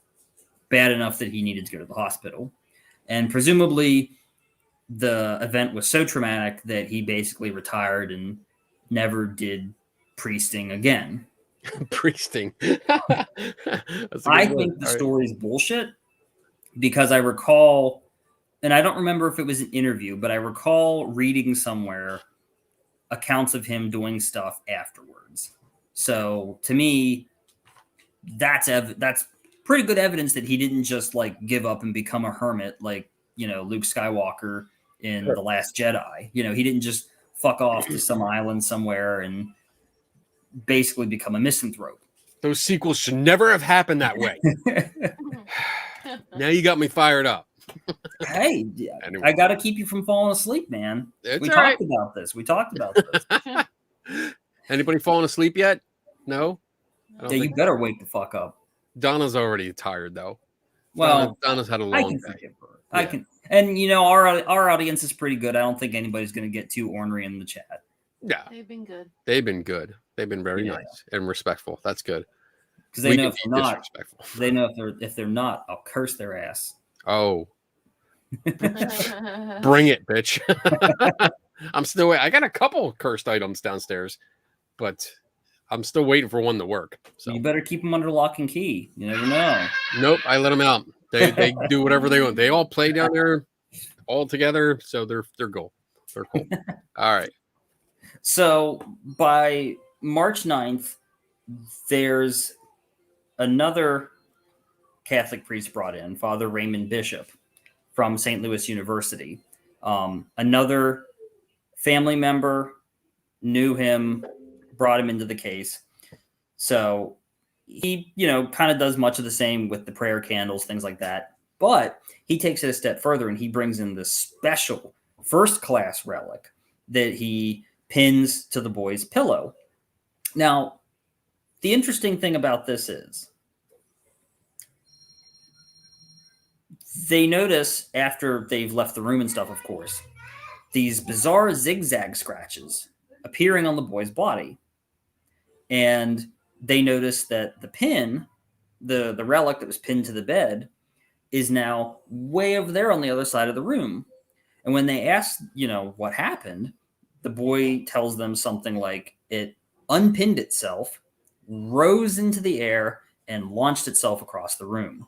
bad enough that he needed to go to the hospital. And presumably, the event was so traumatic that he basically retired and never did priesting again. Priesting. That's a I good word. think the All right. story's bullshit because I recall, and I don't remember if it was an interview, but I recall reading somewhere accounts of him doing stuff afterwards. So to me, that's pretty good evidence that he didn't just like give up and become a hermit like, Luke Skywalker in Sure. The Last Jedi. He didn't just fuck off to some island somewhere and basically become a misanthrope. Those sequels should never have happened that way. Now you got me fired up. Hey, Anyway. I got to keep you from falling asleep, man. It's We all talked right. about this. We talked about this. Anybody falling asleep yet? No? I don't Yeah, you think better wake the fuck up. Donna's already tired, though. Well, Donna's had a I long can day. forgive her. Yeah. I can, and our audience is pretty good. I don't think anybody's going to get too ornery in the chat Yeah, They've been good. they've been good. They've been very Yeah. nice and respectful. That's good. because they We know can if be they're not. disrespectful. They know if they're not, I'll curse their ass. Oh, bring it, bitch. I'm still. I got a couple cursed items downstairs, but I'm still waiting for one to work. So You better keep them under lock and key. You never know. nope, I let them out. They do whatever they want. They all play down there all together, so they're cool. They're cool. All right. So by March 9th, there's another Catholic priest brought in, Father Raymond Bishop from St. Louis University. Another family member knew him, brought him into the case. So he, kind of does much of the same with the prayer candles, things like that. But he takes it a step further and he brings in this special first-class relic that he pins to the boy's pillow. Now, the interesting thing about this is they notice after they've left the room and stuff, of course, these bizarre zigzag scratches appearing on the boy's body. And they notice that the pin, the relic that was pinned to the bed, is now way over there on the other side of the room. And when they ask, what happened, the boy tells them something like it unpinned itself, rose into the air, and launched itself across the room.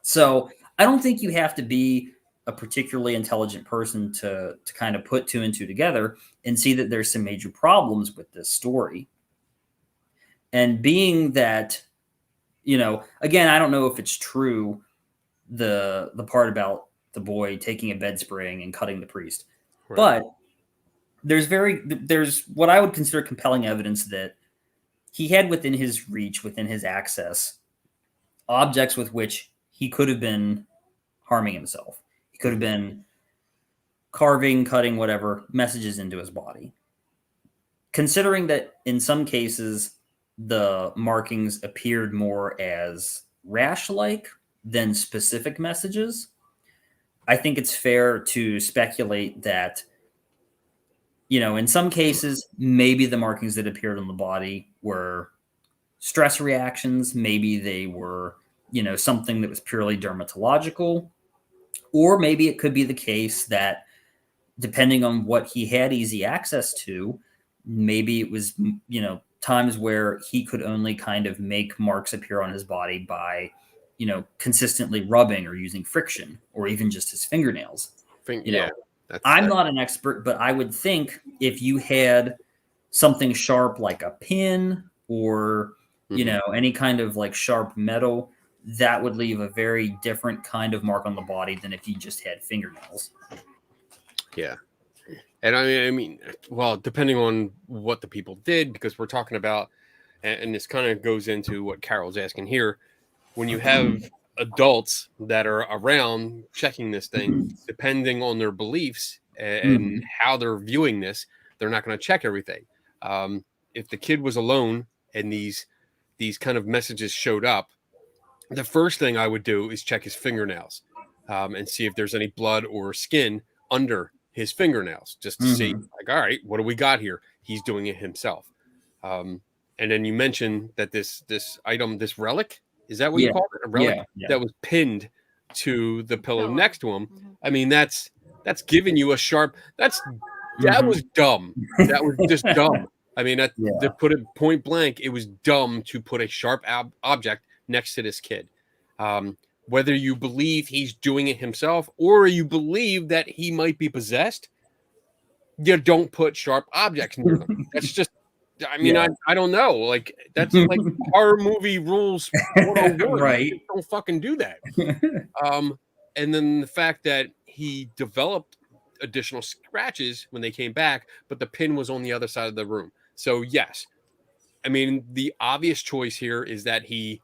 So I don't think you have to be a particularly intelligent person to kind of put two and two together and see that there's some major problems with this story. And being that, again, I don't know if it's true, the part about the boy taking a bed spring and cutting the priest, Right. but there's what I would consider compelling evidence that he had within his reach, within his access, objects with which he could have been harming himself. He could have been carving, cutting, whatever, messages into his body. Considering that in some cases, the markings appeared more as rash-like than specific messages, I think it's fair to speculate that, in some cases, maybe the markings that appeared on the body were stress reactions. Maybe they were, something that was purely dermatological. Or maybe it could be the case that, depending on what he had easy access to, maybe it was, times where he could only kind of make marks appear on his body by, consistently rubbing or using friction, or even just his fingernails. Yeah. I'm not an expert, but I would think if you had something sharp like a pin or, any kind of like sharp metal, that would leave a very different kind of mark on the body than if you just had fingernails. Yeah. And I mean, well, depending on what the people did, because we're talking about, and this kind of goes into what Carol's asking here, when you have adults that are around checking this thing, depending on their beliefs and how they're viewing this, they're not going to check everything. If the kid was alone and these kind of messages showed up, the first thing I would do is check his fingernails and see if there's any blood or skin under his fingernails, just to see, like, all right, what do we got here? He's doing it himself. And then you mentioned that this item, this relic, is that what you call it? A relic that was pinned to the pillow next to him. I mean, that's giving you a sharp. That was dumb. That was just dumb. I mean, to put it point blank, it was dumb to put a sharp object next to this kid. Whether you believe he's doing it himself or you believe that he might be possessed, you don't put sharp objects near them. That's just, I mean, I don't know. Like, that's like horror movie rules 101. Right. Don't fucking do that. And then the fact that he developed additional scratches when they came back, but the pin was on the other side of the room. So yes, I mean, the obvious choice here is that he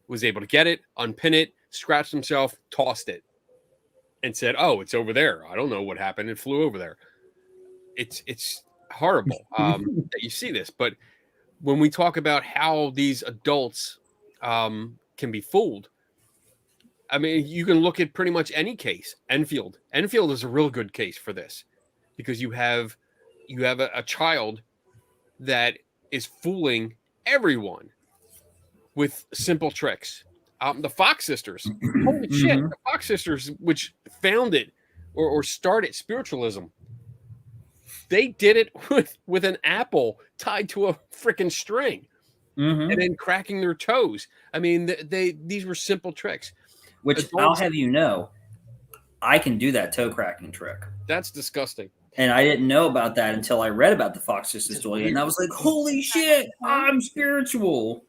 was able to get it, unpin it, scratched himself, tossed it, and said, "Oh, it's over there. I don't know what happened. It flew over there." It's horrible that you see this, but when we talk about how these adults can be fooled, I mean, you can look at pretty much any case. Enfield is a real good case for this, because you have a child that is fooling everyone with simple tricks. The Fox sisters, holy shit, the Fox sisters, which founded or started spiritualism, they did it with an apple tied to a freaking string and then cracking their toes. I mean, these were simple tricks. Which I'll have you know, I can do that toe cracking trick. That's disgusting. And I didn't know about that until I read about the Fox sisters doing it, and I was like, "Holy shit, I'm spiritual."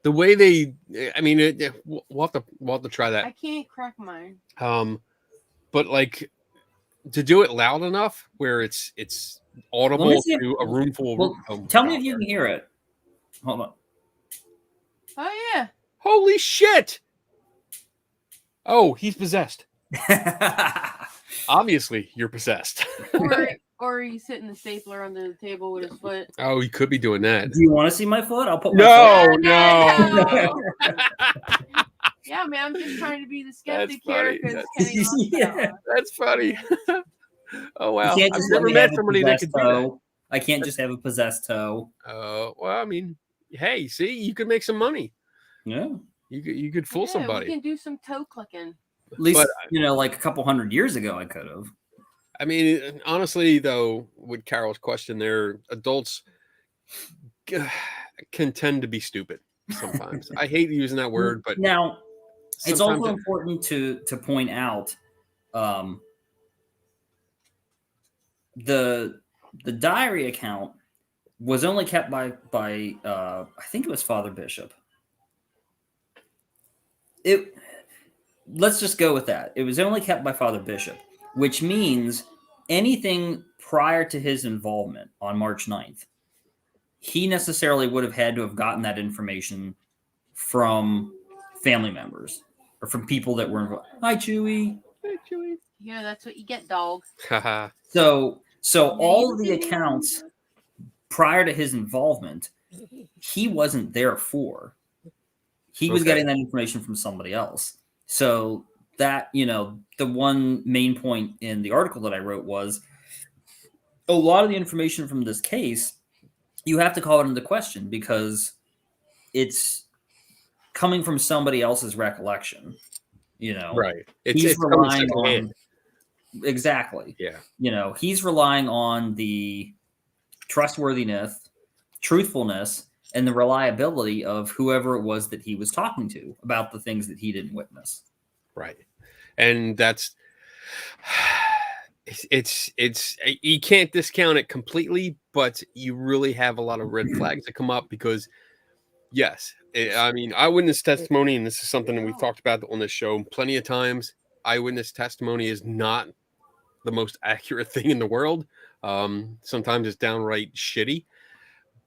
The way they, I mean, we'll have to try that. I can't crack mine. But like, to do it loud enough where it's audible to a room full of. Tell me if you can hear it. Hold on. Oh yeah. Holy shit! Oh, he's possessed. Obviously, you're possessed. or he's hitting the stapler under the table with his foot. Oh, he could be doing that. Do you want to see my foot? I'll put my foot. No. Yeah, man, I'm just trying to be the skeptic Funny. here. That's funny. Oh wow! I've never met somebody that could do that. I can't just have a possessed toe. Well, I mean, hey, see, you could make some money. Yeah, you could fool somebody. We can do some toe clicking. At least, like a couple hundred years ago, I could have. I mean, honestly, though, with Carol's question there, adults can tend to be stupid sometimes. I hate using that word, but now it's also important to point out the diary account was only kept by I think it was Father Bishop. Let's just go with that. It was only kept by Father Bishop, which means anything prior to his involvement on March 9th, he necessarily would have had to have gotten that information from family members or from people that were involved. Hi, Chewy. Hey, Chewy. Yeah, that's what you get, dog. So all of the accounts prior to his involvement, he wasn't there for. He was getting that information from somebody else. So that, the one main point in the article that I wrote was a lot of the information from this case, you have to call it into question because it's coming from somebody else's recollection, Right. He's relying on exactly. Yeah. He's relying on the trustworthiness, truthfulness, and the reliability of whoever it was that he was talking to about the things that he didn't witness. Right. And that's it's you can't discount it completely, but you really have a lot of red flags that come up because yes, I mean, eyewitness testimony, and this is something that we've talked about on this show plenty of times. Eyewitness testimony is not the most accurate thing in the world. Sometimes it's downright shitty.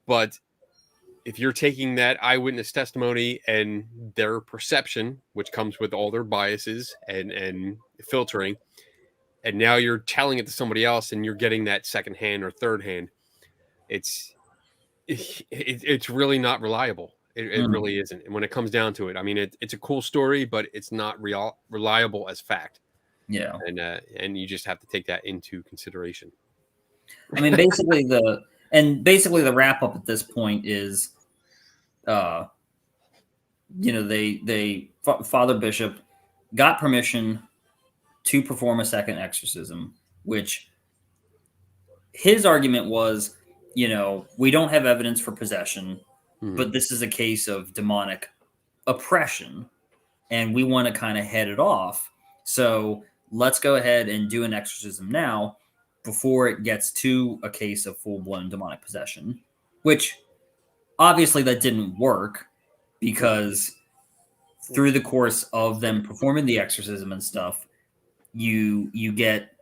But if you're taking that eyewitness testimony and their perception, which comes with all their biases and filtering, and now you're telling it to somebody else and you're getting that second hand or third hand, it's really not reliable. It really isn't. And when it comes down to it, I mean, it's a cool story, but it's not reliable as fact. Yeah. And you just have to take that into consideration. I mean, basically the wrap up at this point is, Father Bishop got permission to perform a second exorcism, which his argument was, we don't have evidence for possession, but this is a case of demonic oppression, and we want to kind of head it off. So let's go ahead and do an exorcism now before it gets to a case of full-blown demonic possession, which obviously that didn't work, because through the course of them performing the exorcism and stuff, you get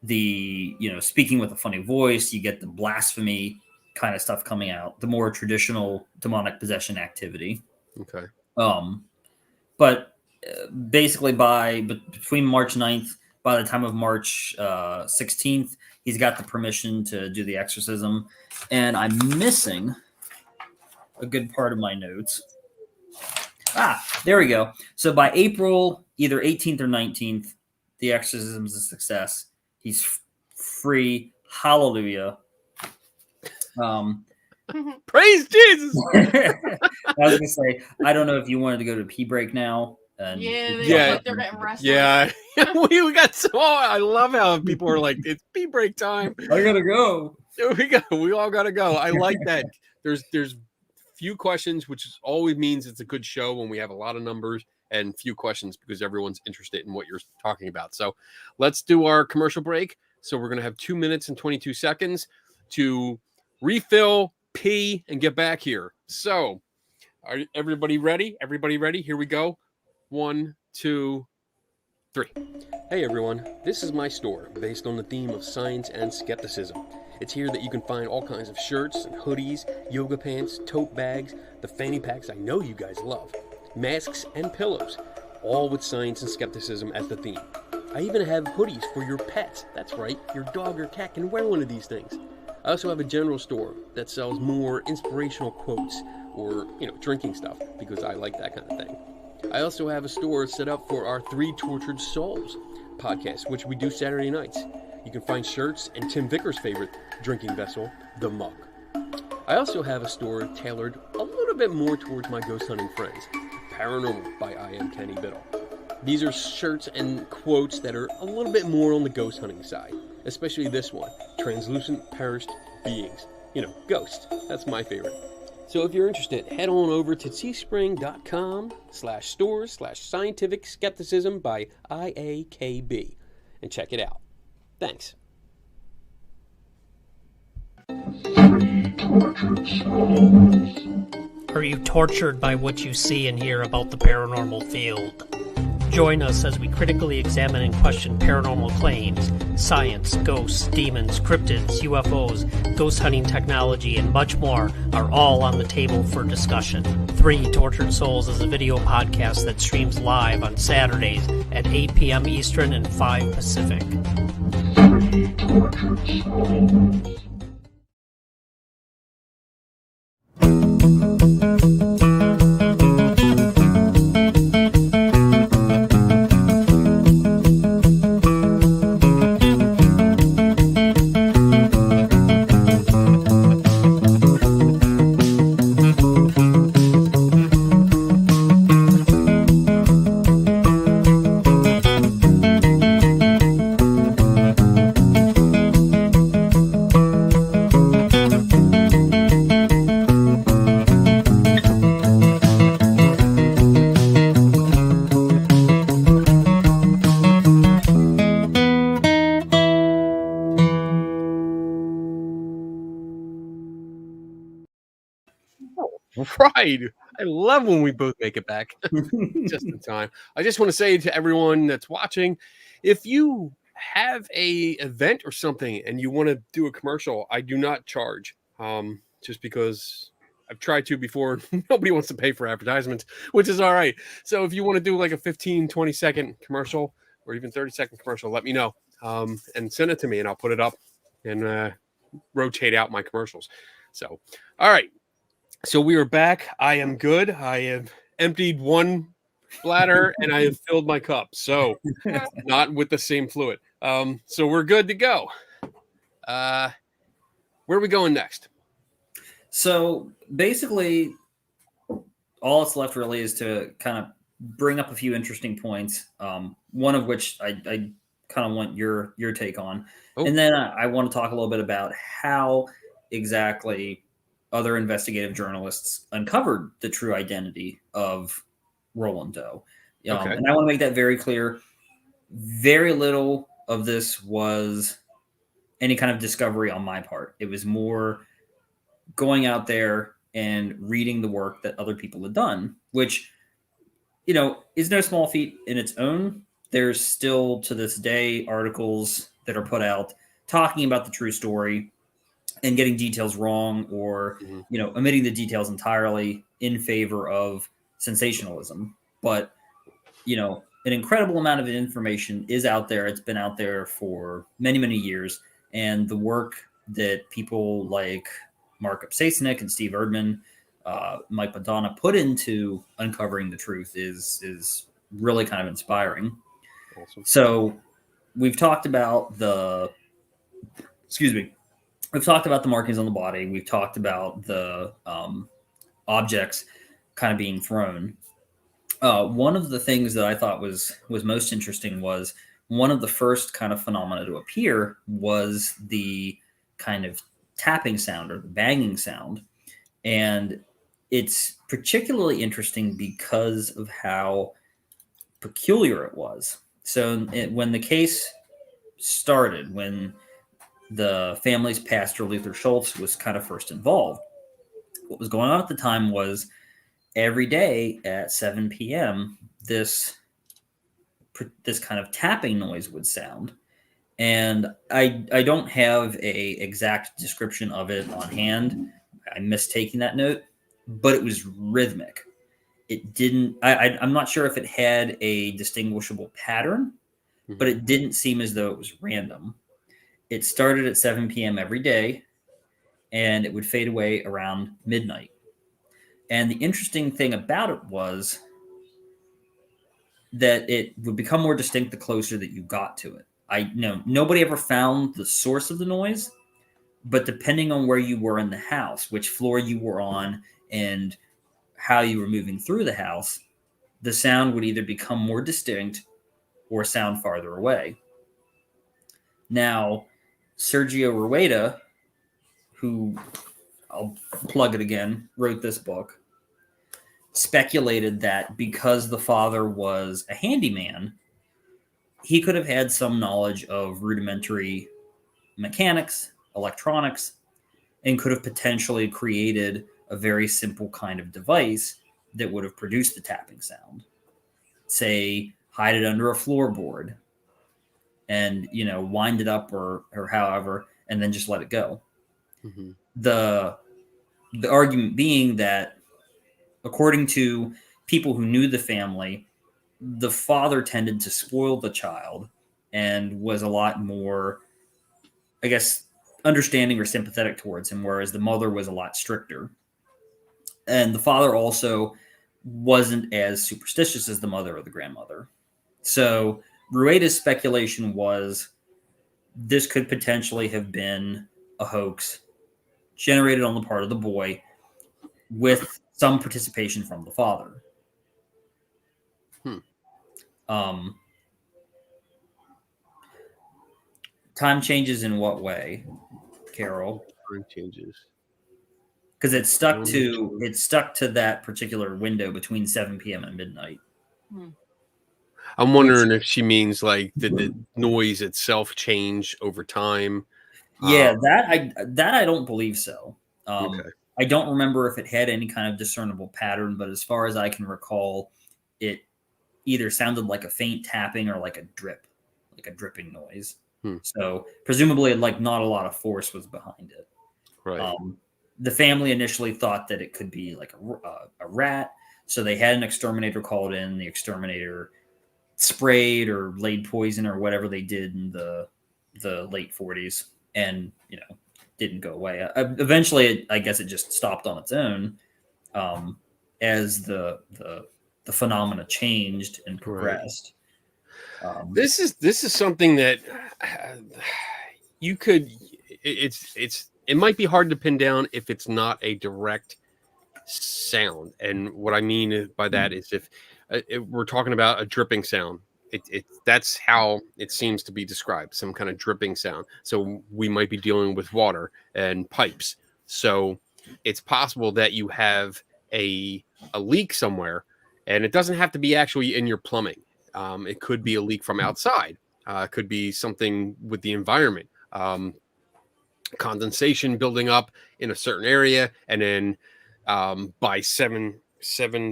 the, speaking with a funny voice, you get the blasphemy kind of stuff coming out, the more traditional demonic possession activity. Okay. But basically between March 9th, by the time of March 16th, he's got the permission to do the exorcism. And I'm missing a good part of my notes. There we go. So by April, either 18th or 19th, the exorcism is a success. He's free. Hallelujah. Praise Jesus. I was going to say, I don't know if you wanted to go to pee break now. And they're getting restless. Yeah. we got I love how people are like, it's pee break time. I gotta go. We all gotta go. I like that. There's few questions, which always means it's a good show when we have a lot of numbers, and few questions because everyone's interested in what you're talking about. So let's do our commercial break. So we're going to have 2 minutes and 22 seconds to refill, pee, and get back here. So are everybody ready? Everybody ready? Here we go. 1, 2, 3. Hey everyone, this is my store based on the theme of science and skepticism. It's here that you can find all kinds of shirts and hoodies, yoga pants, tote bags, the fanny packs I know you guys love, masks and pillows, all with science and skepticism as the theme. I even have hoodies for your pets. That's right, your dog or cat can wear one of these things. I also have a general store that sells more inspirational quotes or, drinking stuff because I like that kind of thing. I also have a store set up for our Three Tortured Souls podcast, which we do Saturday nights. You can find shirts and Tim Vickers' favorite drinking vessel, the mug. I also have a store tailored a little bit more towards my ghost hunting friends, Paranormal by I Am Kenny Biddle. These are shirts and quotes that are a little bit more on the ghost hunting side, especially this one, Translucent Perished Beings. Ghost. That's my favorite. So if you're interested, head on over to teespring.com/stores/scientific skepticism by IAKB and check it out. Thanks. Are you tortured by what you see and hear about the paranormal field? Join us as we critically examine and question paranormal claims, science, ghosts, demons, cryptids, UFOs, ghost hunting technology, and much more are all on the table for discussion. Three Tortured Souls is a video podcast that streams live on Saturdays at 8 p.m. Eastern and 5 Pacific. Three Tortured Souls. Right. I love when we both make it back just in time. I just want to say to everyone that's watching, if you have a event or something and you want to do a commercial, I do not charge. Just because I've tried to before. Nobody wants to pay for advertisements, which is all right. So if you want to do like a 15, 20-second commercial or even 30-second commercial, let me know. And send it to me and I'll put it up and rotate out my commercials. So, all right. So we are back. I am good. I have emptied one bladder and I have filled my cup. So not with the same fluid. So we're good to go. Where are we going next? So basically, all that's left really is to kind of bring up a few interesting points. One of which I kind of want your take on, and then I want to talk a little bit about how exactly other investigative journalists uncovered the true identity of Roland Doe. Okay. And I want to make that very clear. Very little of this was any kind of discovery on my part. It was more going out there and reading the work that other people had done, which, is no small feat in its own. There's still to this day articles that are put out talking about the true story and getting details wrong or, omitting the details entirely in favor of sensationalism. But, an incredible amount of information is out there. It's been out there for many, many years. And the work that people like Mark Upsasnik and Steve Erdman, Mike Madonna put into uncovering the truth is really kind of inspiring. Awesome. So we've talked about we've talked about the markings on the body. We've talked about the objects kind of being thrown. One of the things that I thought was most interesting was one of the first kind of phenomena to appear was the kind of tapping sound or the banging sound. And it's particularly interesting because of how peculiar it was. So when the case started, when the family's pastor, Luther Schultz, was kind of first involved, what was going on at the time was every day at 7 p.m., this kind of tapping noise would sound. And I don't have a exact description of it on hand. I missed taking that note, but it was rhythmic. It didn't, I'm not sure if it had a distinguishable pattern, but it didn't seem as though it was random. It started at 7 p.m. every day, and it would fade away around midnight. And the interesting thing about it was that it would become more distinct the closer that you got to it. Nobody ever found the source of the noise, but depending on where you were in the house, which floor you were on, and how you were moving through the house, the sound would either become more distinct or sound farther away. Now, Sergio Rueda, who, I'll plug it again, wrote this book, speculated that because the father was a handyman, he could have had some knowledge of rudimentary mechanics, electronics, and could have potentially created a very simple kind of device that would have produced the tapping sound. Say, hide it under a floorboard and, wind it up or however, and then just let it go. Mm-hmm. The argument being that, according to people who knew the family, the father tended to spoil the child and was a lot more, I guess, understanding or sympathetic towards him, whereas the mother was a lot stricter. And the father also wasn't as superstitious as the mother or the grandmother. So Rueda's speculation was this could potentially have been a hoax generated on the part of the boy with some participation from the father. Time changes in what way, Carol? Time changes. Because it's stuck to that particular window between 7 p.m. and midnight. I'm wondering if she means like did the noise itself change over time? Yeah, that I don't believe so. Okay. I don't remember if it had any kind of discernible pattern, but as far as I can recall, it either sounded like a faint tapping or like a drip, like a dripping noise. Hmm. So presumably, like, not a lot of force was behind it. Right. The family initially thought that it could be like a rat, so they had an exterminator called in. The exterminator sprayed or laid poison or whatever they did in the late 40s, and didn't go away. Eventually, I guess it just stopped on its own as the phenomena changed and progressed. This is something that you could. It might be hard to pin down if it's not a direct sound, and what I mean by that is if we're talking about a dripping sound. That's how it seems to be described, some kind of dripping sound. So we might be dealing with water and pipes. So it's possible that you have a leak somewhere, and it doesn't have to be actually in your plumbing. It could be a leak from outside. It could be something with the environment. Condensation building up in a certain area, and then by 7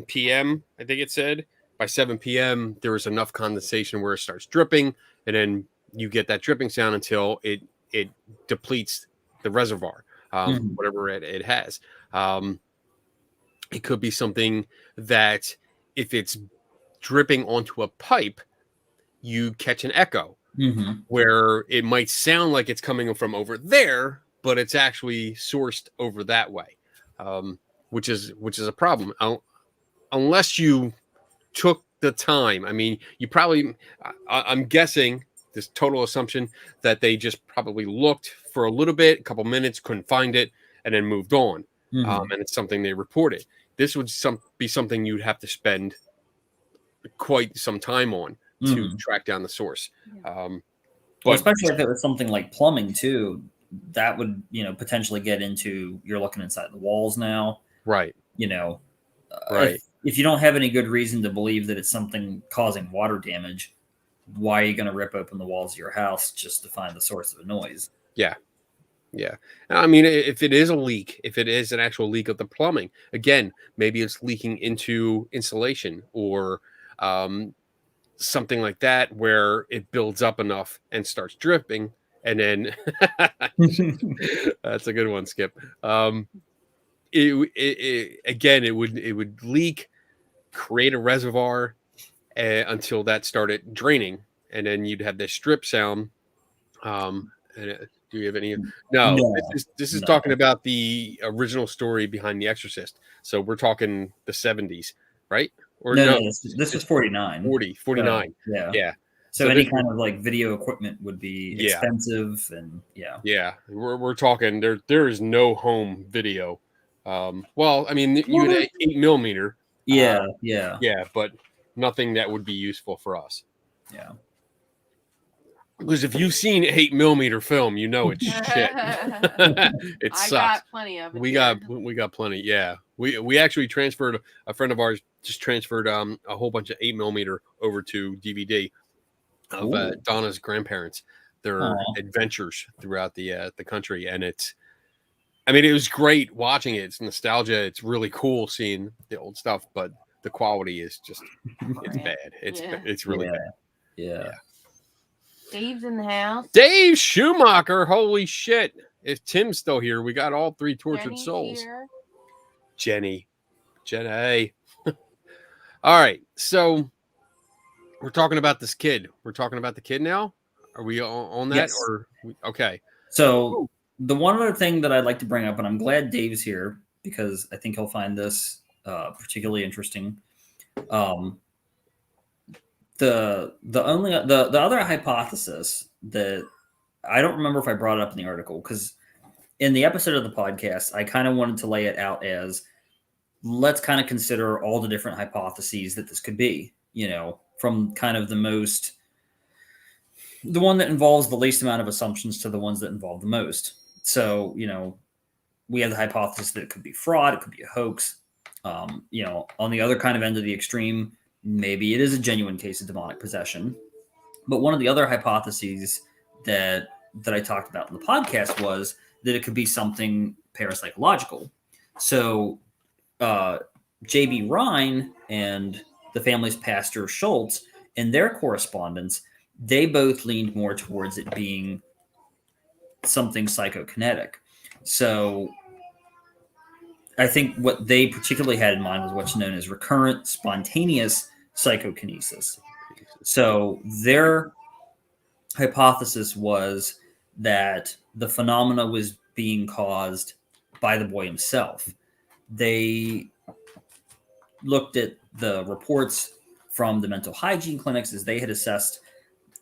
p.m., I think it said, by 7 p.m., there is enough condensation where it starts dripping, and then you get that dripping sound until it depletes the reservoir, whatever it has. It could be something that if it's dripping onto a pipe, you catch an echo where it might sound like it's coming from over there, but it's actually sourced over that way, which is a problem. Unless you took the time. I mean, you probably, I'm guessing, this total assumption that they just probably looked for a little bit, a couple minutes, couldn't find it, and then moved on. And it's something they reported. This would be something you'd have to spend quite some time on to track down the source. But especially if it was something like plumbing too, that would, potentially get into, you're looking inside the walls now. Right. Right. If you don't have any good reason to believe that it's something causing water damage, why are you going to rip open the walls of your house just to find the source of a noise? Yeah. Yeah. I mean, if it is a leak, if it is an actual leak of the plumbing, again, maybe it's leaking into insulation or something like that where it builds up enough and starts dripping. And then that's a good one, Skip. It would leak, create a reservoir until that started draining, and then you'd have this strip sound. Do you have any? No. This is talking about the original story behind The Exorcist. So we're talking the 70s, right? Or no, this was 49. 49. Yeah. So any kind of like video equipment would be expensive, and we're talking there is no home video. Well, I mean, you had 8 millimeter. Yeah, but nothing that would be useful for us. Yeah. Because if you've seen 8 millimeter film, you know it's shit. It sucks. I got plenty of it. We got plenty. Yeah, we actually transferred, a friend of ours just transferred a whole bunch of 8 millimeter over to DVD of Donna's grandparents, their adventures throughout the country, and it was great watching it. It's nostalgia. It's really cool seeing the old stuff, but the quality is just it's bad. It's really bad. Yeah. Dave's in the house. Dave Schumacher. Holy shit. If Tim's still here, we got all three tortured Jenny's souls. here. Jenny. All right. So we're talking about this kid. We're talking about the kid now. Are we on that? Yes. Okay. So the one other thing that I'd like to bring up, and I'm glad Dave's here because I think he'll find this particularly interesting. The other hypothesis that I don't remember if I brought it up in the article, because in the episode of the podcast, I kind of wanted to lay it out as, let's kind of consider all the different hypotheses that this could be, from kind of the one that involves the least amount of assumptions to the ones that involve the most. So, we have the hypothesis that it could be fraud, it could be a hoax. On the other kind of end of the extreme, maybe it is a genuine case of demonic possession. But one of the other hypotheses that I talked about in the podcast was that it could be something parapsychological. So J.B. Rhine and the family's pastor Schultz, in their correspondence, they both leaned more towards it being something psychokinetic. So I think what they particularly had in mind was what's known as recurrent spontaneous psychokinesis. So their hypothesis was that the phenomena was being caused by the boy himself. They looked at the reports from the mental hygiene clinics as they had assessed.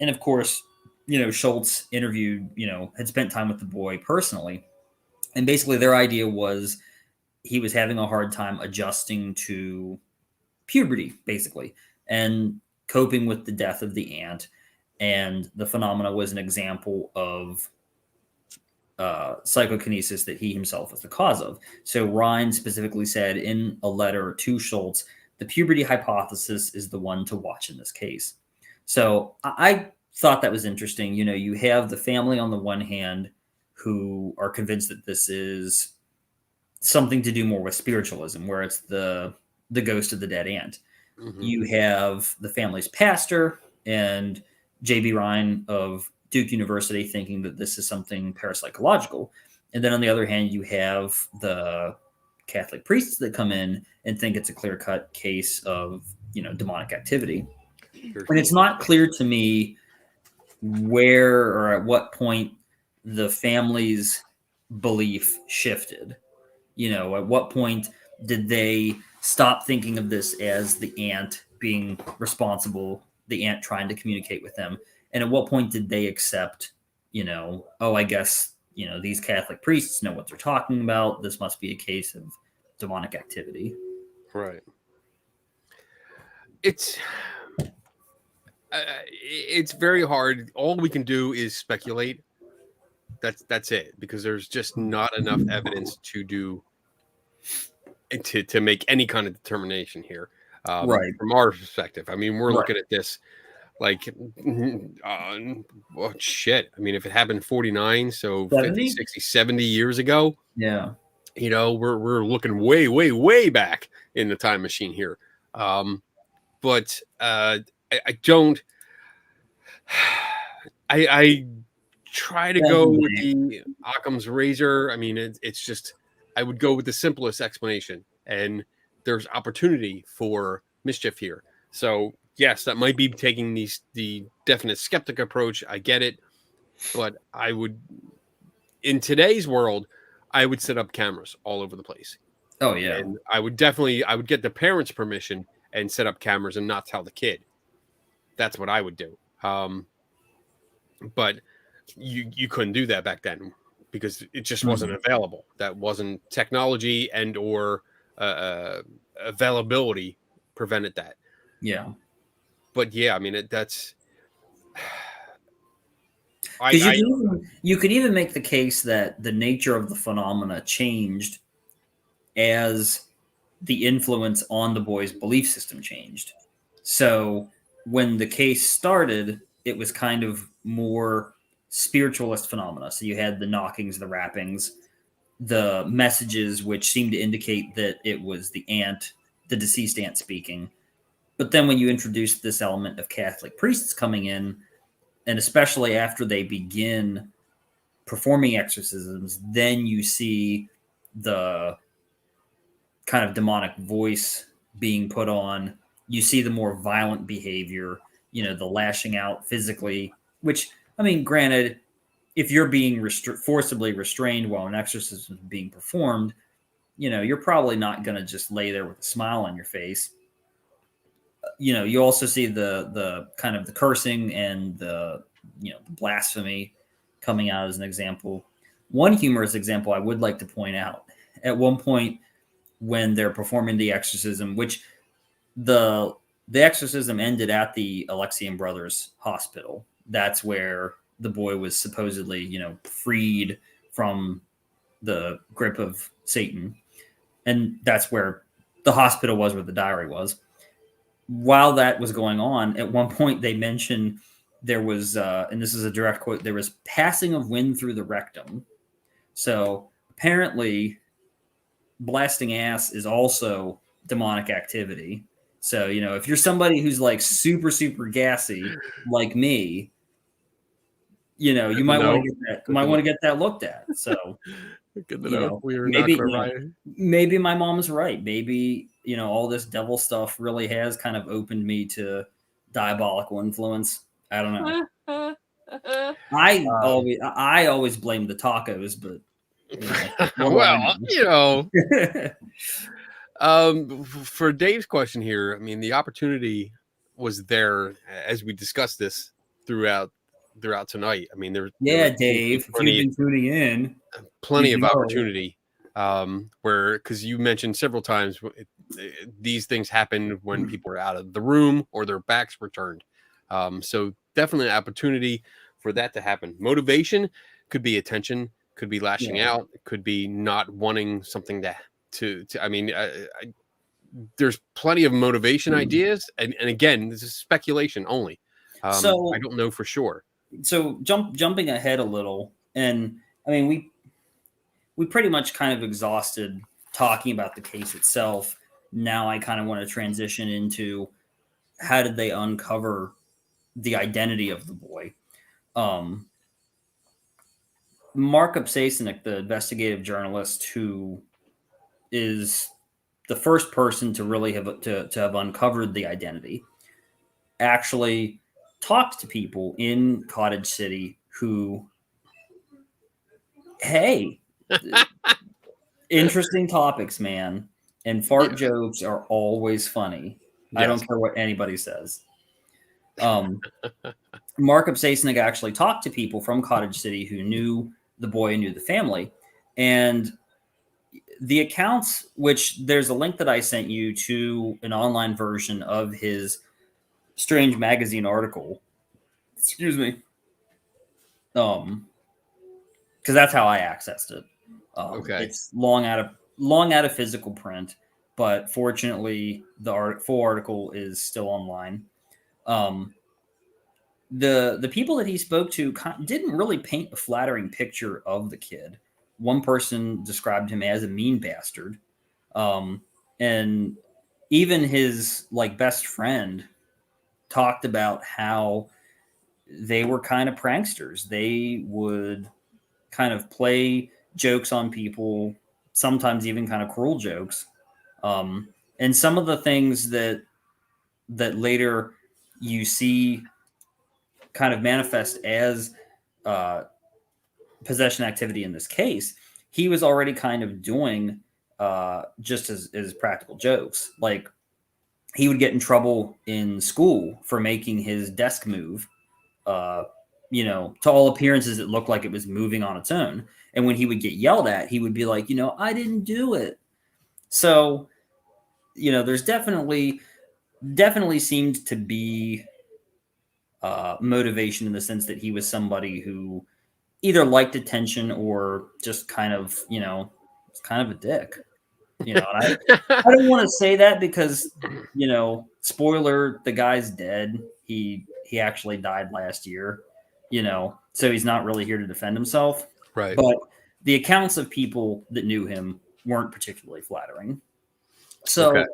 And of course, Schultz interviewed, had spent time with the boy personally. And basically their idea was he was having a hard time adjusting to puberty, basically, and coping with the death of the aunt. And the phenomena was an example of psychokinesis that he himself was the cause of. So Ryan specifically said in a letter to Schultz, the puberty hypothesis is the one to watch in this case. So I thought that was interesting. You have the family on the one hand who are convinced that this is something to do more with spiritualism, where it's the ghost of the dead aunt. Mm-hmm. You have the family's pastor and J.B. Ryan of Duke University thinking that this is something parapsychological. And then on the other hand, you have the Catholic priests that come in and think it's a clear-cut case of, demonic activity. And it's not clear to me where or at what point the family's belief shifted. At what point did they stop thinking of this as the aunt being responsible, the aunt trying to communicate with them? And at what point did they accept, I guess, these Catholic priests know what they're talking about. This must be a case of demonic activity. Right. It's very hard. All we can do is speculate. That's it, because there's just not enough evidence to make any kind of determination here. Right. From our perspective. I mean, we're looking at this like, shit. I mean, if it happened 49, so 50, 60, 70 years ago. Yeah. We're looking way, way, way back in the time machine here. But I don't. I try to go with the Occam's razor. I mean, it's just, I would go with the simplest explanation, and there's opportunity for mischief here. So yes, that might be taking the definite skeptic approach. I get it, but I would, in today's world, I would set up cameras all over the place. Oh yeah, and I would get the parents' permission and set up cameras and not tell the kid. That's what I would do. But you couldn't do that back then because it just wasn't available. That wasn't technology and or availability prevented that. Yeah. But yeah, I mean, that's. You could even make the case that the nature of the phenomena changed as the influence on the boy's belief system changed. So when the case started, it was kind of more spiritualist phenomena. So you had the knockings, the rappings, the messages, which seemed to indicate that it was the aunt, the deceased aunt speaking. But then when you introduce this element of Catholic priests coming in, and especially after they begin performing exorcisms, then you see the kind of demonic voice being put on. You see the more violent behavior, the lashing out physically, which, I mean, granted, if you're being forcibly restrained while an exorcism is being performed, you're probably not going to just lay there with a smile on your face. You also see the kind of the cursing and the blasphemy coming out as an example. One humorous example I would like to point out: at one point when they're performing the exorcism, which the exorcism ended at the Alexian Brothers Hospital. That's where the boy was supposedly, freed from the grip of Satan, and that's where the hospital was, where the diary was. While that was going on, at one point they mentioned there was, and this is a direct quote, there was passing of wind through the rectum. So apparently blasting ass is also demonic activity. So, if you're somebody who's like super, super gassy like me, you might want to get that looked at. So, Good to know. We are maybe, not right. maybe my mom's right. Maybe, all this devil stuff really has kind of opened me to diabolical influence. I don't know. I always blame the tacos, but well, for Dave's question here, I mean, the opportunity was there as we discussed this throughout tonight. I mean, there Dave, if you've been tuning in, plenty of opportunity. Where, because you mentioned several times these things happen when people are out of the room or their backs were turned. So definitely an opportunity for that to happen. Motivation could be attention, could be lashing out, could be not wanting something to I mean, there's plenty of motivation ideas, and again, this is speculation only. So I don't know for sure. So jumping ahead a little, and I mean, we pretty much kind of exhausted talking about the case itself. Now I kind of want to transition into how did they uncover the identity of the boy. Mark Upsasnik, the investigative journalist who is the first person to really have uncovered the identity, actually talked to people in Cottage City who, hey, interesting topics, man. And fart jokes are always funny. Yes. I don't care what anybody says. Mark Upsasnik actually talked to people from Cottage City who knew the boy and knew the family. And the accounts, which there's a link that I sent you to an online version of his Strange Magazine article. Excuse me. Because that's how I accessed it. Okay. It's long out of physical print, but fortunately the full article is still online. The people that he spoke to didn't really paint a flattering picture of the kid. One person described him as a mean bastard. And even his best friend talked about how they were kind of pranksters. They would kind of play jokes on people, sometimes even kind of cruel jokes. And some of the things that later you see kind of manifest as possession activity in this case, he was already kind of doing just as practical jokes. Like, he would get in trouble in school for making his desk move. To all appearances, it looked like it was moving on its own. And when he would get yelled at, he would be like, I didn't do it. So, there's definitely seemed to be motivation in the sense that he was somebody who either liked attention or just kind of, was kind of a dick. And I don't want to say that because, spoiler, the guy's dead. He actually died last year, so he's not really here to defend himself. Right. But the accounts of people that knew him weren't particularly flattering. So,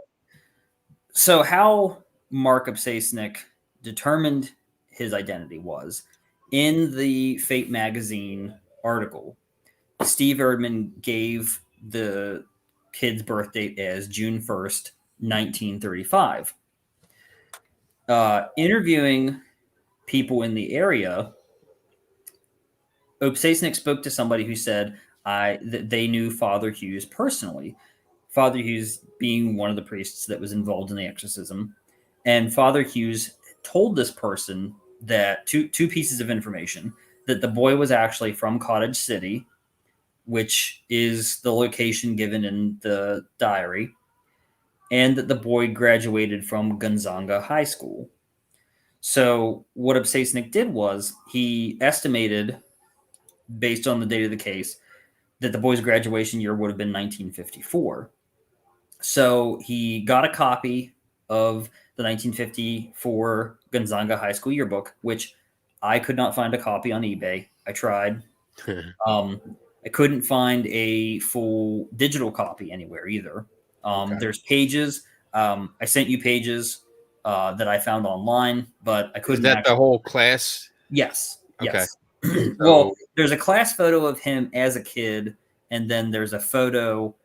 So how Mark Upsasnik determined his identity was in the Fate magazine article. Steve Erdman gave the kid's birth date as June 1st, 1935. Interviewing people in the area, Upsasnik spoke to somebody who said that they knew Father Hughes personally. Father Hughes being one of the priests that was involved in the exorcism. And Father Hughes told this person that two pieces of information, that the boy was actually from Cottage City, which is the location given in the diary, and that the boy graduated from Gonzaga High School. So what Upsasnik did was he estimated, based on the date of the case, that the boy's graduation year would have been 1954. So he got a copy of the 1954 Gonzaga High School yearbook, which I could not find a copy on eBay. I tried. I couldn't find a full digital copy anywhere either. There's pages I sent you pages that I found online, but I Is couldn't. that the whole class? Yes. Okay. Yes. Well, there's a class photo of him as a kid, and then there's a photo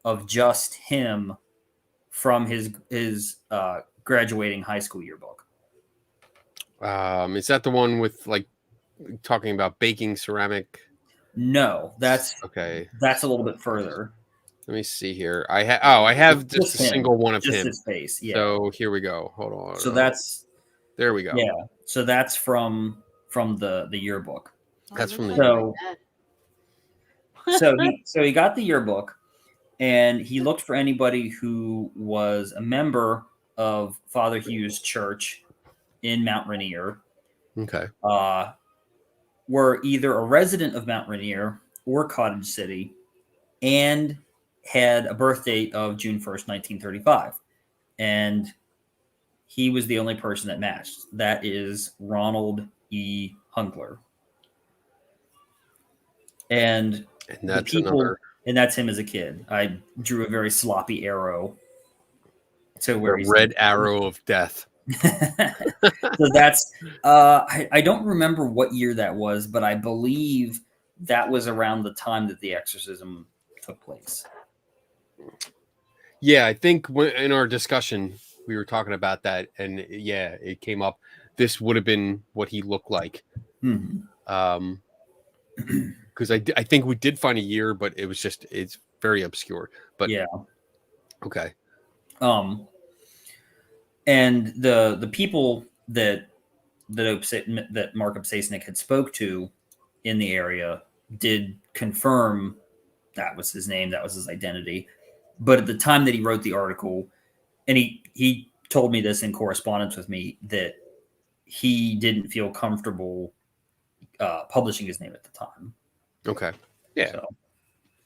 of just him from his graduating high school yearbook. Is that the one with like talking about baking ceramic? No, that's Okay. a little bit further. Let me see here. I have just a him, single one of just him. his face. Yeah. So here we go. Hold on. So that's there we go. yeah. So that's from the yearbook. That's from the So he got the yearbook, and he looked for anybody who was a member of Father Hugh's church in Mount Rainier. Okay. Were either a resident of Mount Rainier or Cottage City, and had a birth date of June 1st, 1935. And he was the only person that matched. That is Ronald E. Hunkler. And that's another. And that's him as a kid. I drew a very sloppy arrow to where he's red arrow of death. So that's I don't remember what year that was, but I believe that was around the time that the exorcism took place. Yeah, I think in our discussion we were talking about that, and yeah, it came up. This would have been what he looked like. Mm-hmm. Because I think we did find a year, but it's very obscure. But yeah, okay. And the people that Mark Obsesnik had spoke to in the area did confirm that was his name, that was his identity. But at the time that he wrote the article, and he told me this in correspondence with me, that he didn't feel comfortable publishing his name at the time. Okay. Yeah. So,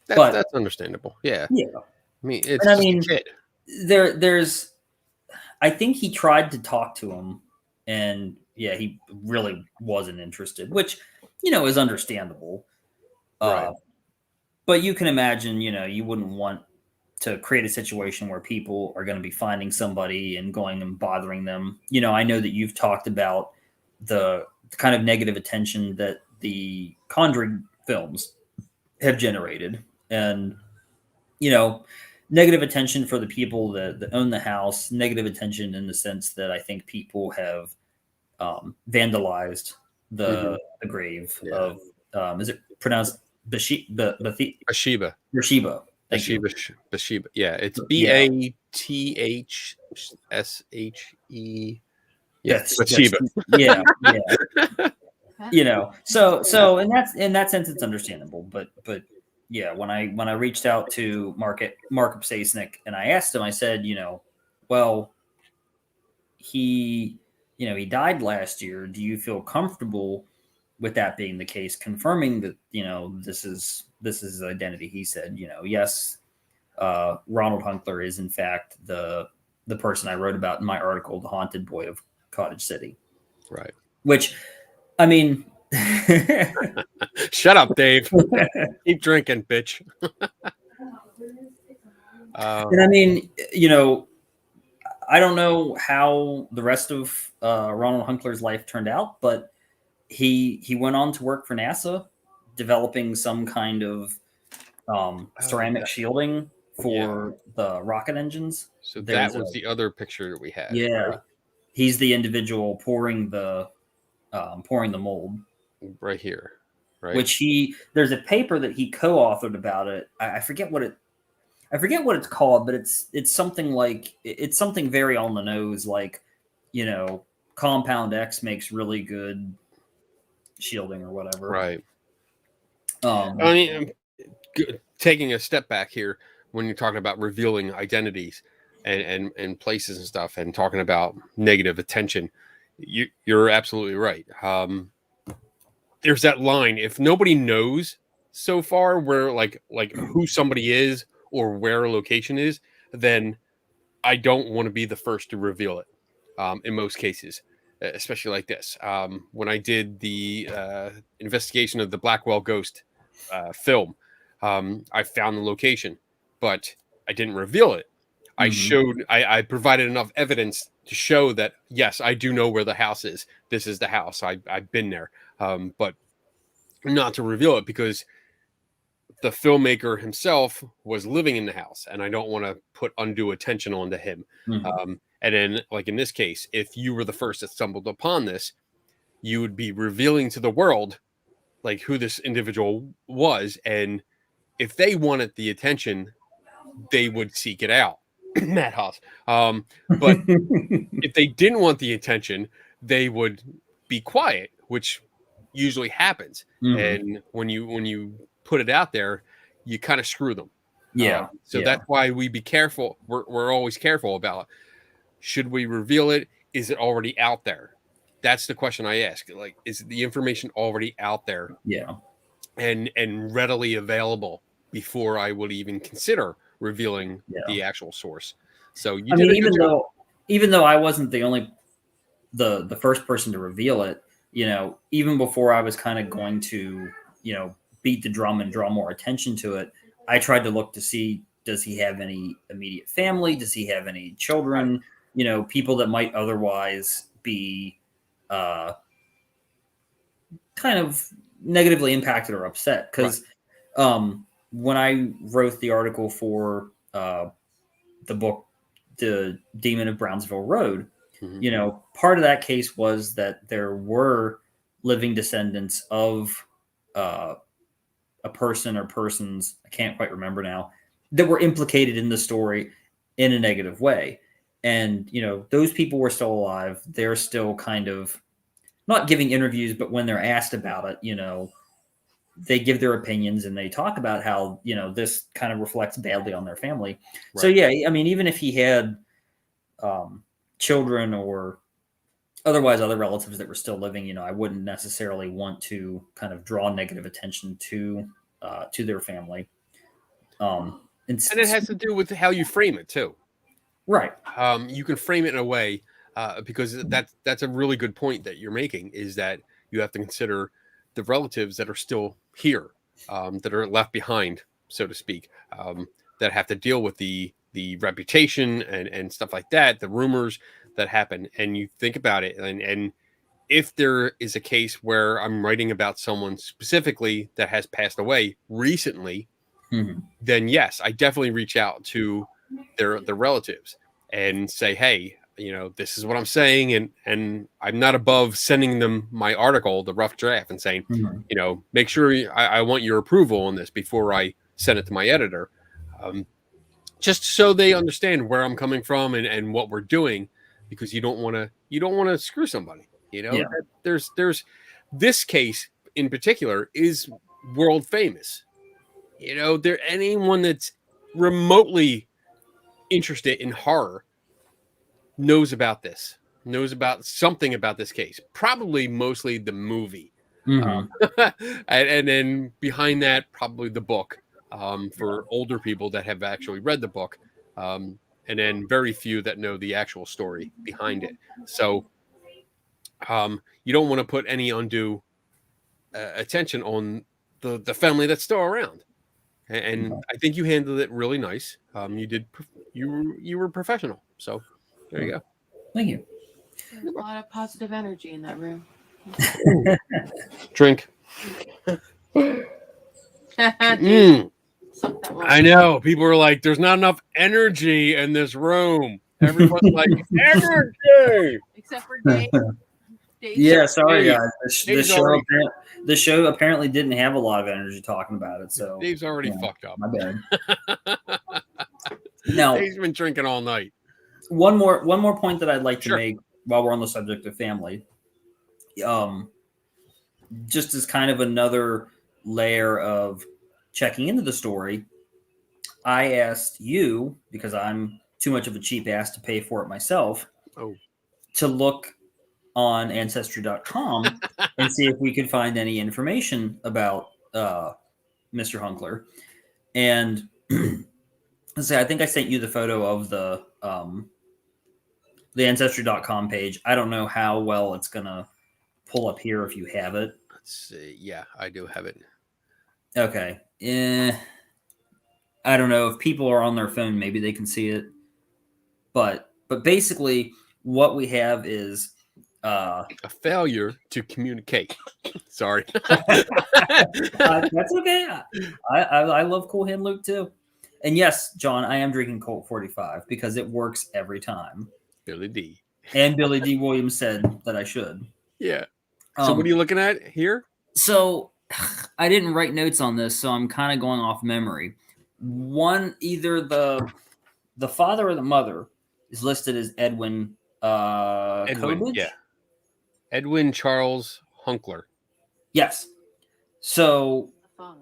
that's understandable. Yeah. Yeah. I mean, it's just a kid. There's I think he tried to talk to him, and yeah, he really wasn't interested, which, is understandable. Right. But you can imagine, you wouldn't want to create a situation where people are going to be finding somebody and going and bothering them. I know that you've talked about the kind of negative attention that the Conjuring films have generated, and negative attention for the people that own the house, negative attention in the sense that I think people have vandalized the grave of is it pronounced Bathsheba? Bathsheba. Bathsheba. Yeah, it's Bathshe. Yeah, Bathsheba. Yeah. So in that sense, it's understandable. But yeah, when I reached out to Mark Obsesnik and I asked him, I said, well, he died last year. Do you feel comfortable with that being the case, confirming that, this is his identity? He said, yes, Ronald Hunkler is in fact the person I wrote about in my article, The Haunted Boy of Cottage City. Right. Which, I mean, shut up, Dave. Keep drinking, bitch. And I mean, I don't know how the rest of Ronald Hunkler's life turned out, but he went on to work for NASA, developing some kind of ceramic shielding for the rocket engines. So that was the other picture that we had. Yeah, right? He's the individual pouring the mold right here, right? Which there's a paper that he co-authored about it. I forget what it's called, but it's something like, it's something very on the nose, like, Compound X makes really good shielding or whatever. Right. I mean, taking a step back here, when you're talking about revealing identities and places and stuff, and talking about negative attention, you're absolutely right. There's that line, if nobody knows so far where like who somebody is or where a location is, then I don't want to be the first to reveal it. In most cases, especially like this. When I did the investigation of the Blackwell Ghost film, I found the location, but I didn't reveal it. I provided enough evidence to show that, yes, I do know where the house is. This is the house. I've been there. But not to reveal it because the filmmaker himself was living in the house, and I don't want to put undue attention onto him. And then, like in this case, if you were the first that stumbled upon this, you would be revealing to the world like who this individual was, and if they wanted the attention, they would seek it out. Matt Haas. But if they didn't want the attention, they would be quiet, which usually happens. And when you put it out there, you kind of screw them. So that's why we be careful. We're always careful about, should we reveal it? Is it already out there? That's the question I ask. Like, is the information already out there? And readily available before I would even consider revealing the actual source. So you did even though I wasn't the first person to reveal it, even before I was kind of going to, beat the drum and draw more attention to it, I tried to look to see, does he have any immediate family? Does he have any children? People that might otherwise be kind of negatively impacted or upset. Because when I wrote the article for the book, The Demon of Brownsville Road, part of that case was that there were living descendants of a person or persons, I can't quite remember now, that were implicated in the story in a negative way. And, those people were still alive. They're still kind of not giving interviews, but when they're asked about it, they give their opinions and they talk about how, this kind of reflects badly on their family. So, even if he had children or otherwise other relatives that were still living, I wouldn't necessarily want to kind of draw negative attention to their family. And it has to do with how you frame it too. Right. You can frame it in a way because that's a really good point that you're making, is that you have to consider the relatives that are still here, that are left behind, so to speak, that have to deal with the reputation and stuff like that, the rumors that happen. And you think about it, and if there is a case where I'm writing about someone specifically that has passed away recently, then yes, I definitely reach out to their relatives and say, hey, this is what I'm saying, and I'm not above sending them my article, the rough draft, and saying, make sure I want your approval on this before I send it to my editor, just so they understand where I'm coming from and what we're doing, because you don't want to screw somebody. There's this case in particular is world famous. Anyone that's remotely interested in horror knows about something about this case, probably mostly the movie. And then behind that, probably the book, for older people that have actually read the book, and then very few that know the actual story behind it. So you don't want to put any undue attention on the family that's still around. And I think you handled it really nice. You were professional. So there you go. Thank you. There's a lot of positive energy in that room. Drink. I know. People are like, there's not enough energy in this room. Everyone's like, energy! Except for Dave. Yeah, sorry guys. The show apparently didn't have a lot of energy talking about it. So Dave's already fucked up. My bad. Now, Dave's been drinking all night. One more point that I'd like to make while we're on the subject of family. Just as kind of another layer of checking into the story, I asked you, because I'm too much of a cheap ass to pay for it myself, to look on Ancestry.com and see if we could find any information about Mr. Hunkler. And let's say, I think I sent you the photo of the Ancestry.com page. I don't know how well it's going to pull up here if you have it. Let's see. Yeah, I do have it. Okay. I don't know if people are on their phone, maybe they can see it. But basically, what we have is A failure to communicate. Sorry. that's okay. I love Cool Hand Luke too. And yes, John, I am drinking Colt 45 because it works every time. Billy D. And Billy D. Williams said that I should. Yeah. So what are you looking at here? So I didn't write notes on this, so I'm kind of going off memory. One, either the father or the mother is listed as Edwin Edwin, Cobridge? yeah. Edwin Charles Hunkler. Yes. So Father.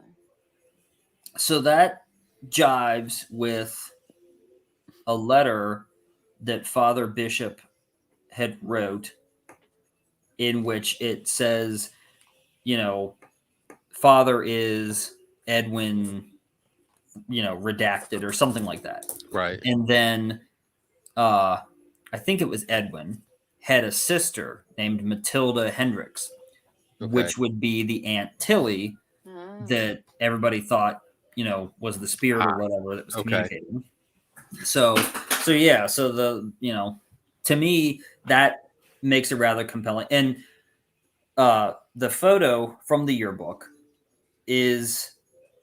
so that jives with a letter that Father Bishop had wrote in which it says, you know, father is Edwin, you know, redacted or something like that. Right. And then I think it was Edwin had a sister named Matilda Hendricks, Okay. which would be the Aunt Tilly that everybody thought, you know, was the spirit or whatever that was okay. communicating. So yeah, so the, you know, to me that makes it rather compelling. And the photo from the yearbook is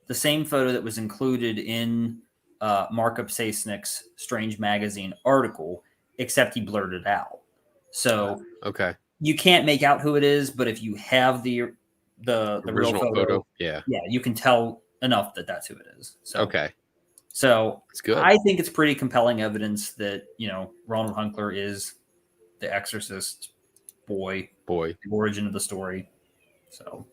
the same photo that was included in Markup Sasnick's Strange Magazine article, except he blurred it out. So Okay. you can't make out who it is, but if you have the real Original photo. Yeah. you can tell enough that that's who it is. So Okay. so It's good. I think it's pretty compelling evidence that, you know, Ronald Hunkler is the Exorcist boy, Boy. the origin of the story. So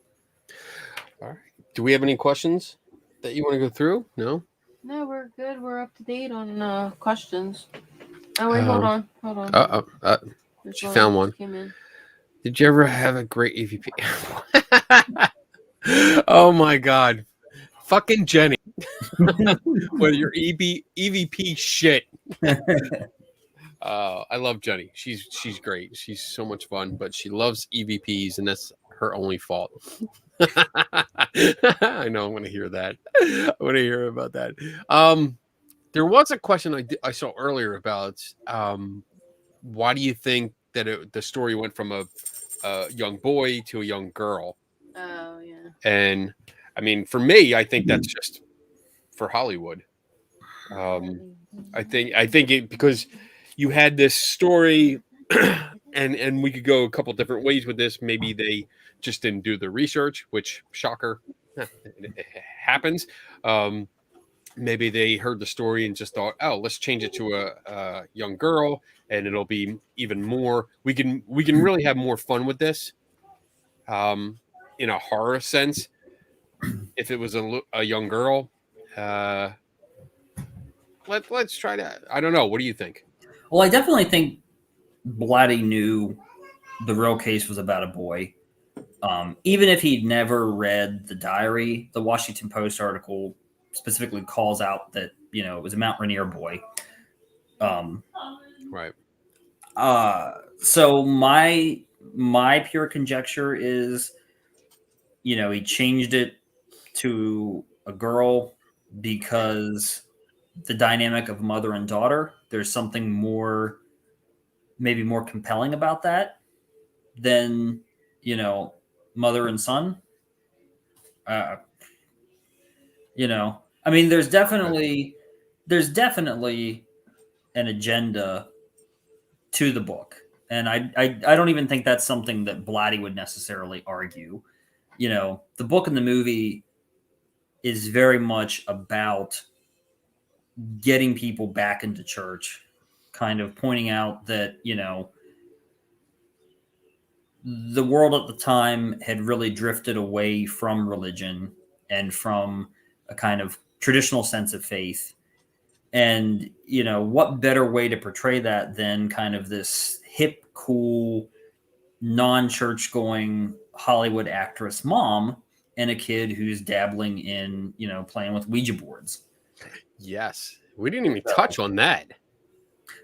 All right. Do we have any questions that you want to go through? No? No, we're good. We're up to date on questions. Oh wait, hold on. There's she found one. Came in. Did you ever have a great EVP? Oh my God. Fucking Jenny. With your EVP shit. I love Jenny. She's great. She's so much fun, but she loves EVPs, and that's her only fault. I know. I want to hear that. I want to hear about that. There was a question I saw earlier about why do you think that the story went from a young boy to a young girl? Oh yeah. And I mean, for me, I think that's just for Hollywood. I think it because you had this story, and we could go a couple different ways with this. Maybe they just didn't do the research, which shocker, it happens. Maybe they heard the story and just thought, oh, let's change it to a young girl, and it'll be even more. We can really have more fun with this, in a horror sense. If it was a young girl, let's try that. I don't know. What do you think? well, I definitely think Blatty knew the real case was about a boy. Even if he'd never read the diary, the Washington Post article specifically calls out that, you know, it was a Mount Rainier boy. Right. So my pure conjecture is, you know, he changed it to a girl because the dynamic of mother and daughter, there's something more, maybe more compelling about that than, you know, mother and son. You know, I mean, there's definitely an agenda to the book, and I don't even think that's something that Blatty would necessarily argue. You know, the book and the movie is very much about getting people back into church, kind of pointing out that, you know, the world at the time had really drifted away from religion and from a kind of traditional sense of faith. And, you know, what better way to portray that than kind of this hip, cool, non-church going Hollywood actress mom and a kid who's dabbling in, you know, playing with Ouija boards. Yes. We didn't even touch on that.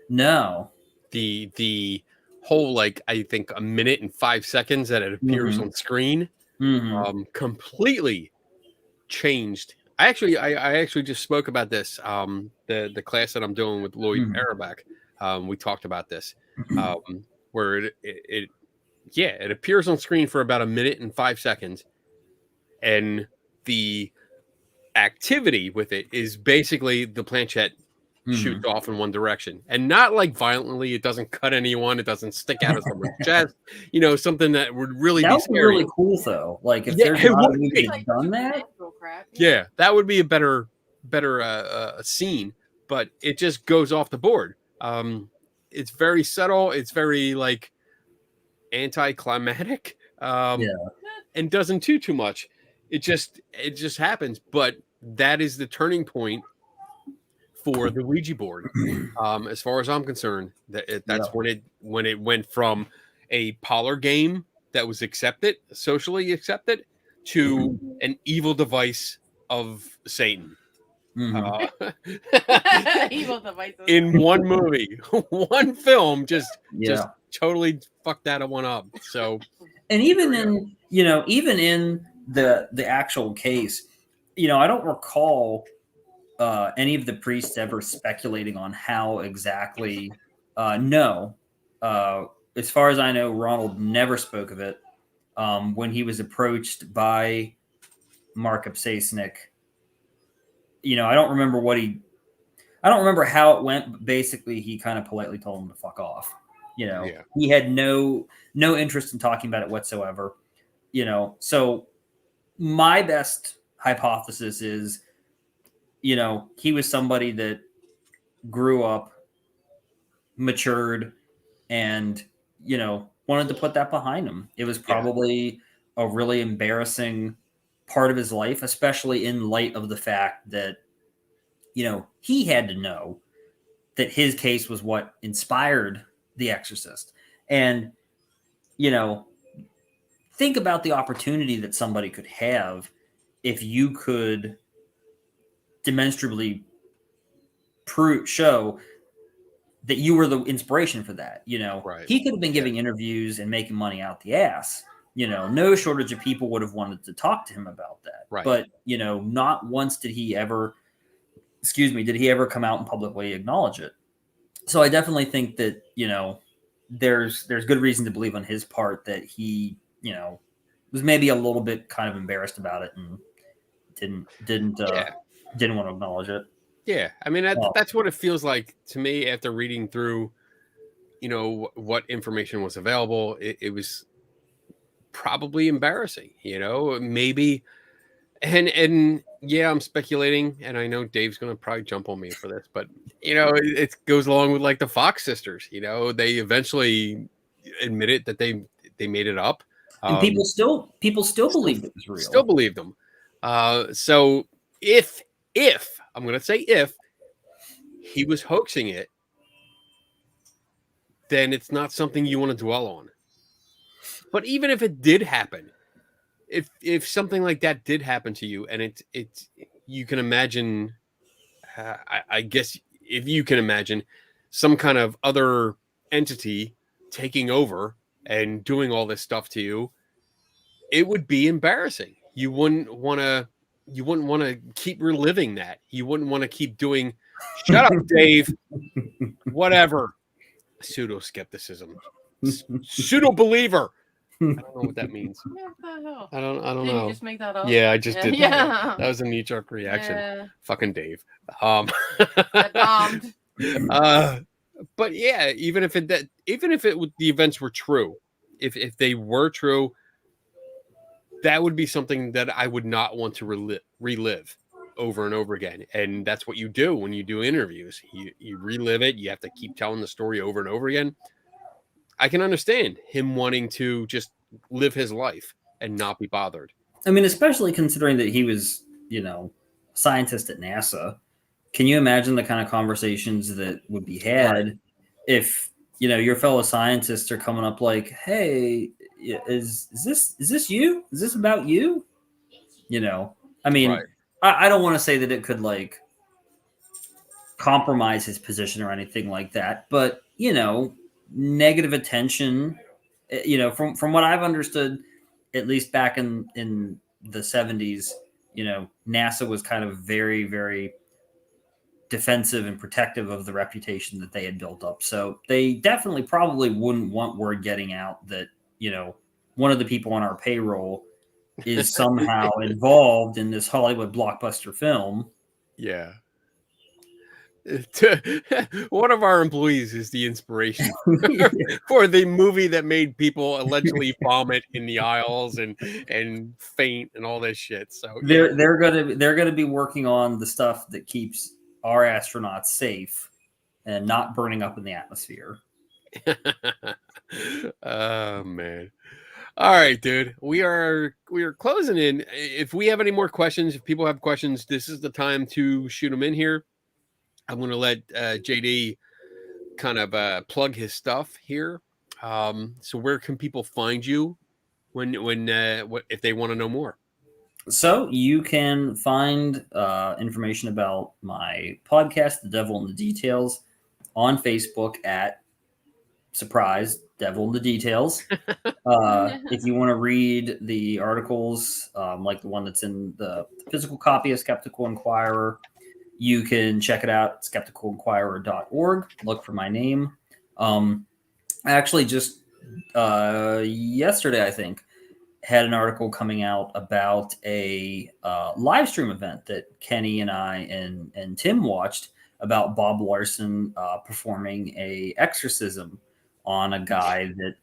No. The whole, like, I think a minute and 5 seconds that it appears on screen, completely changed. I actually just spoke about this. The class that I'm doing with Lloyd Araback. We talked about this, where it appears on screen for about 1 minute and 5 seconds, and the activity with it is basically the planchette shoots off in one direction, and not like violently. It doesn't cut anyone. It doesn't stick out of someone's chest. Something that would really That be would be scary. really cool, though. Like if Yeah, there's it not a would movie be. that's done that. Yeah, that would be a better scene, but it just goes off the board. It's very subtle. It's very like anticlimactic, and doesn't do too much. It just happens. But that is the turning point for the Ouija board, as far as I'm concerned. That's when it went from a parlor game that was socially accepted, to an evil device of Satan. Evil devices. In one movie, one film, just totally fucked that one up. So, and even in the actual case, I don't recall any of the priests ever speculating on how exactly. No, as far as I know, Ronald never spoke of it. When he was approached by Mark Upsasnik, I don't remember how it went, but basically he kind of politely told him to fuck off. He had no interest in talking about it whatsoever. So my best hypothesis is, he was somebody that grew up, matured, and, wanted to put that behind him. It was probably a really embarrassing part of his life, especially in light of the fact that, he had to know that his case was what inspired The Exorcist. And, think about the opportunity that somebody could have if you could demonstrably show that you were the inspiration for that. Right. He could have been giving interviews and making money out the ass. No shortage of people would have wanted to talk to him about that. Right. But, not once did he ever come out and publicly acknowledge it. So I definitely think that, there's good reason to believe on his part that he, was maybe a little bit kind of embarrassed about it and didn't want to acknowledge it. Yeah, I mean that's what it feels like to me after reading through, what information was available. It was probably embarrassing, maybe, and yeah, I'm speculating, and I know Dave's gonna probably jump on me for this, but it goes along with like the Fox sisters. They eventually admitted that they made it up, and people still believed it was real. Still believed them. So if I'm going to say if he was hoaxing it, then it's not something you want to dwell on. But even if it did happen, if something like that did happen to you, and it's you can imagine, I guess if you can imagine some kind of other entity taking over and doing all this stuff to you, it would be embarrassing. You wouldn't want to keep reliving that. You wouldn't want to keep doing, shut up, Dave. Whatever. Pseudo skepticism. Pseudo believer. I don't know what that means. What the hell? I don't Did know. you just make that up? Yeah, I just did. Yeah. That was a knee-jerk reaction. Yeah. Fucking Dave. I bombed. But yeah, even if the events were true, if they were true, that would be something that I would not want to relive over and over again. And that's what you do when you do interviews. You relive it. You have to keep telling the story over and over again. I can understand him wanting to just live his life and not be bothered. I mean, especially considering that he was, scientist at NASA. Can you imagine the kind of conversations that would be had if, your fellow scientists are coming up like, hey, is this you? Is this about you? I mean, I don't want to say that it could like compromise his position or anything like that, but negative attention, from what I've understood, at least back in the 70s, NASA was kind of very, very defensive and protective of the reputation that they had built up. So they definitely probably wouldn't want word getting out that, one of the people on our payroll is somehow involved in this Hollywood blockbuster film. Yeah. One of our employees is the inspiration for the movie that made people allegedly vomit in the aisles and faint and all this shit. So they're gonna be working on the stuff that keeps our astronauts safe and not burning up in the atmosphere. Oh man. All right, dude. We are closing in. If we have any more questions, if people have questions, this is the time to shoot them in here. I'm going to let JD kind of plug his stuff here. So where can people find you if they want to know more? So you can find information about my podcast, The Devil in the Details, on Facebook at Surprise Devil in the Details. If you want to read the articles, like the one that's in the physical copy of Skeptical Inquirer, you can check it out at skepticalinquirer.org. Look for my name. I actually just yesterday, I think, had an article coming out about a live stream event that Kenny and I and Tim watched about Bob Larson performing a exorcism on a guy that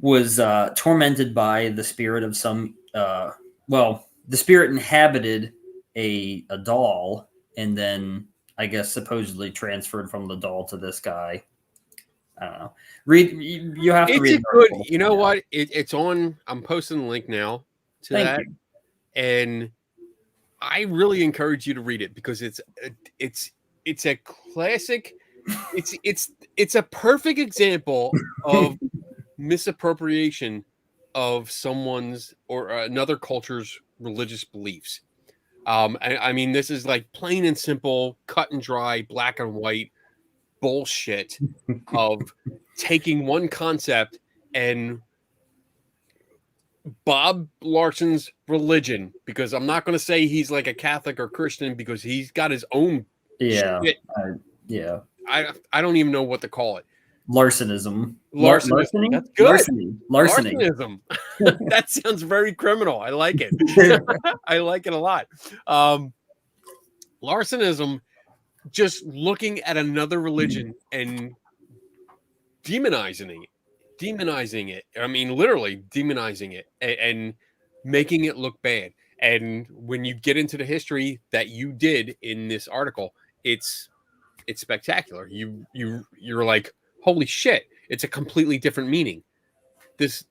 was tormented by the spirit of some. The spirit inhabited a doll, and then I guess supposedly transferred from the doll to this guy. I don't know. You have to read. It's good. You know what? It's on. I'm posting the link now to that, and I really encourage you to read it because it's a classic. It's a perfect example of misappropriation of someone's or another culture's religious beliefs. I mean, this is like plain and simple, cut and dry, black and white bullshit of taking one concept and Bob Larson's religion, because I'm not going to say he's like a Catholic or Christian because he's got his own shit. I don't even know what to call it. Larsonism. Larceny? That's good. Larceny. Larsonism. That sounds very criminal. I like it. I like it a lot. Larsonism, just looking at another religion and demonizing it. I mean, literally demonizing it and making it look bad. And when you get into the history that you did in this article, it's spectacular. You're like, holy shit, it's a completely different meaning. This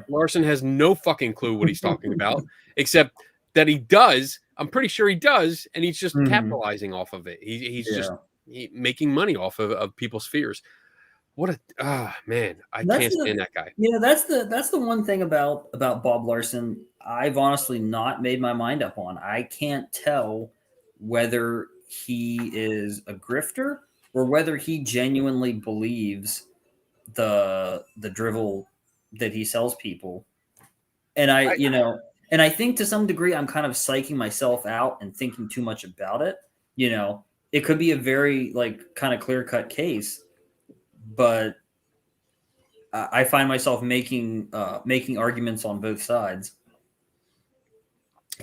Larson has no fucking clue what he's talking about, except that he does. I'm pretty sure he does, and he's just capitalizing off of it. He's just making money off of people's fears. What a man, I can't stand that guy. Yeah, that's the one thing about Bob Larson I've honestly not made my mind up on. I can't tell whether he is a grifter or whether he genuinely believes the drivel that he sells people. And I think to some degree I'm kind of psyching myself out and thinking too much about it. It could be a very kind of clear-cut case, but I find myself making arguments on both sides.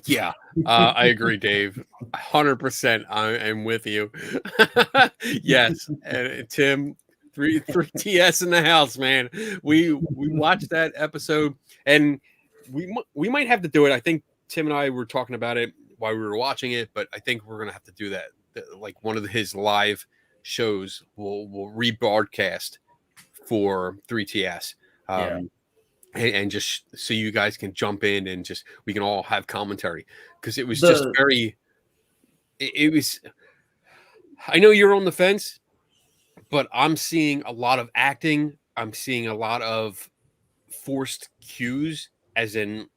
Yeah, I agree, Dave. 100%. I'm with you. Yes, and Tim, 3TS in the house, man. We watched that episode, and we might have to do it. I think Tim and I were talking about it while we were watching it, but I think we're gonna have to do that. Like one of his live shows, we'll rebroadcast for 3TS. And just so you guys can jump in and just we can all have commentary, because it was just very it was. I know you're on the fence, but I'm seeing a lot of acting. I'm seeing a lot of forced cues, as in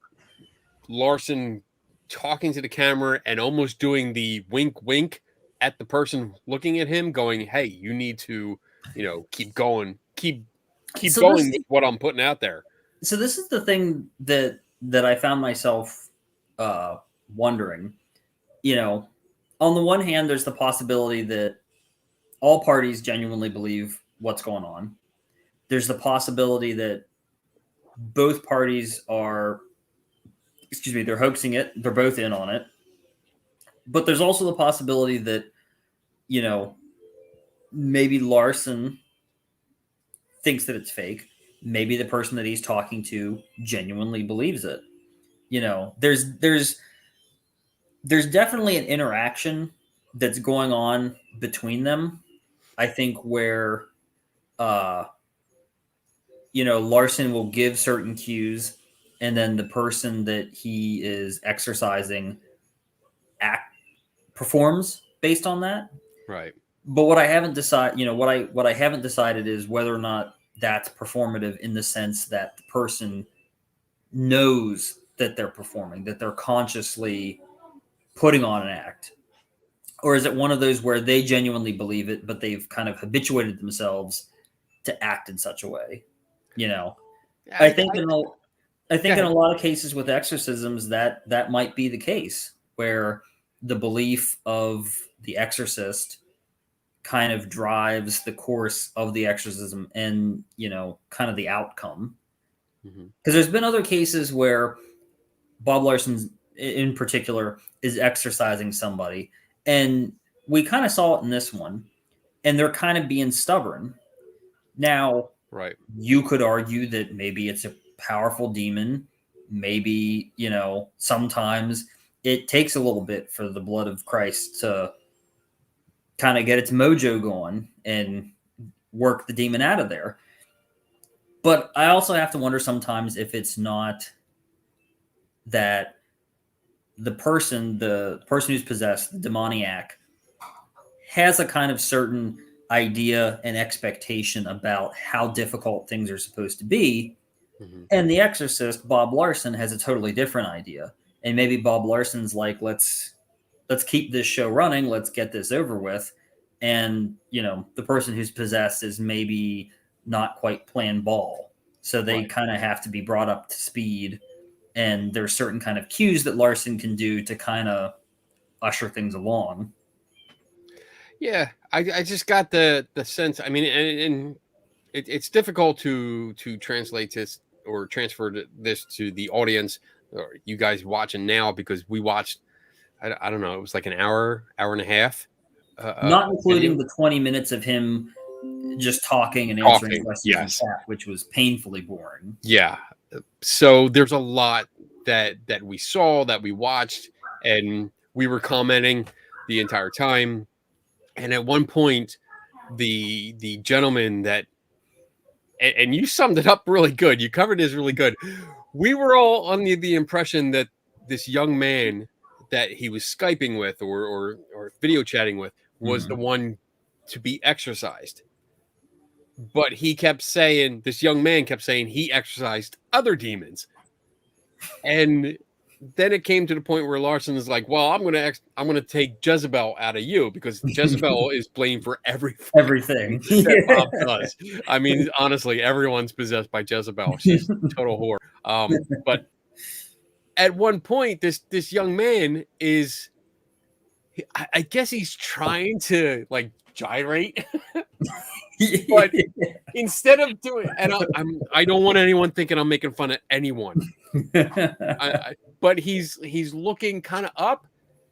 Larson talking to the camera and almost doing the wink at the person looking at him, going, hey, you need to keep going, keep going with what I'm putting out there. So this is the thing that I found myself wondering. on the one hand, there's the possibility that all parties genuinely believe what's going on. There's the possibility that both parties are, they're hoaxing it. They're both in on it. But there's also the possibility that, maybe Larson thinks that it's fake. Maybe the person that he's talking to genuinely believes it. There's definitely an interaction that's going on between them. I think where, Larson will give certain cues, and then the person that he is exercising performs based on that. Right. But what I haven't decided, what I haven't decided is whether or not that's performative in the sense that the person knows that they're performing, that they're consciously putting on an act. Or is it one of those where they genuinely believe it, but they've kind of habituated themselves to act in such a way? I think in a lot of cases with exorcisms that might be the case, where the belief of the exorcist kind of drives the course of the exorcism and, kind of the outcome. Because there's been other cases where Bob Larson in particular is exorcising somebody, and we kind of saw it in this one, and they're kind of being stubborn. Now, right, you could argue that maybe it's a powerful demon. Maybe, sometimes it takes a little bit for the blood of Christ to kind of get its mojo going and work the demon out of there. But I also have to wonder sometimes if it's not that the person who's possessed, the demoniac, has a kind of certain idea and expectation about how difficult things are supposed to be. And the exorcist, Bob Larson, has a totally different idea. And maybe Bob Larson's like, let's keep this show running. Let's get this over with. And, the person who's possessed is maybe not quite playing ball. So they kind of have to be brought up to speed. And there's certain kind of cues that Larson can do to kind of usher things along. Yeah, I just got the sense. I mean, and it's difficult to translate this or transfer this to the audience or you guys watching now, because we watched, I don't know, it was like an hour and a half. Not including the 20 minutes of him just talking and answering questions in chat, which was painfully boring. Yeah. So there's a lot that we saw, that we watched, and we were commenting the entire time. And at one point, the gentleman that, and you summed it up really good. You covered this really good. We were all on the impression that this young man that he was Skyping with or video chatting with was the one to be exorcised. But this young man kept saying he exorcised other demons. And then it came to the point where Larson is like, well, I'm going to take Jezebel out of you, because Jezebel is blamed for everything that Bob does. I mean, honestly, everyone's possessed by Jezebel. She's a total whore. But at one point, this young man is, I guess he's trying to like gyrate, but instead of doing, and I don't want anyone thinking I'm making fun of anyone, but he's looking kind of up,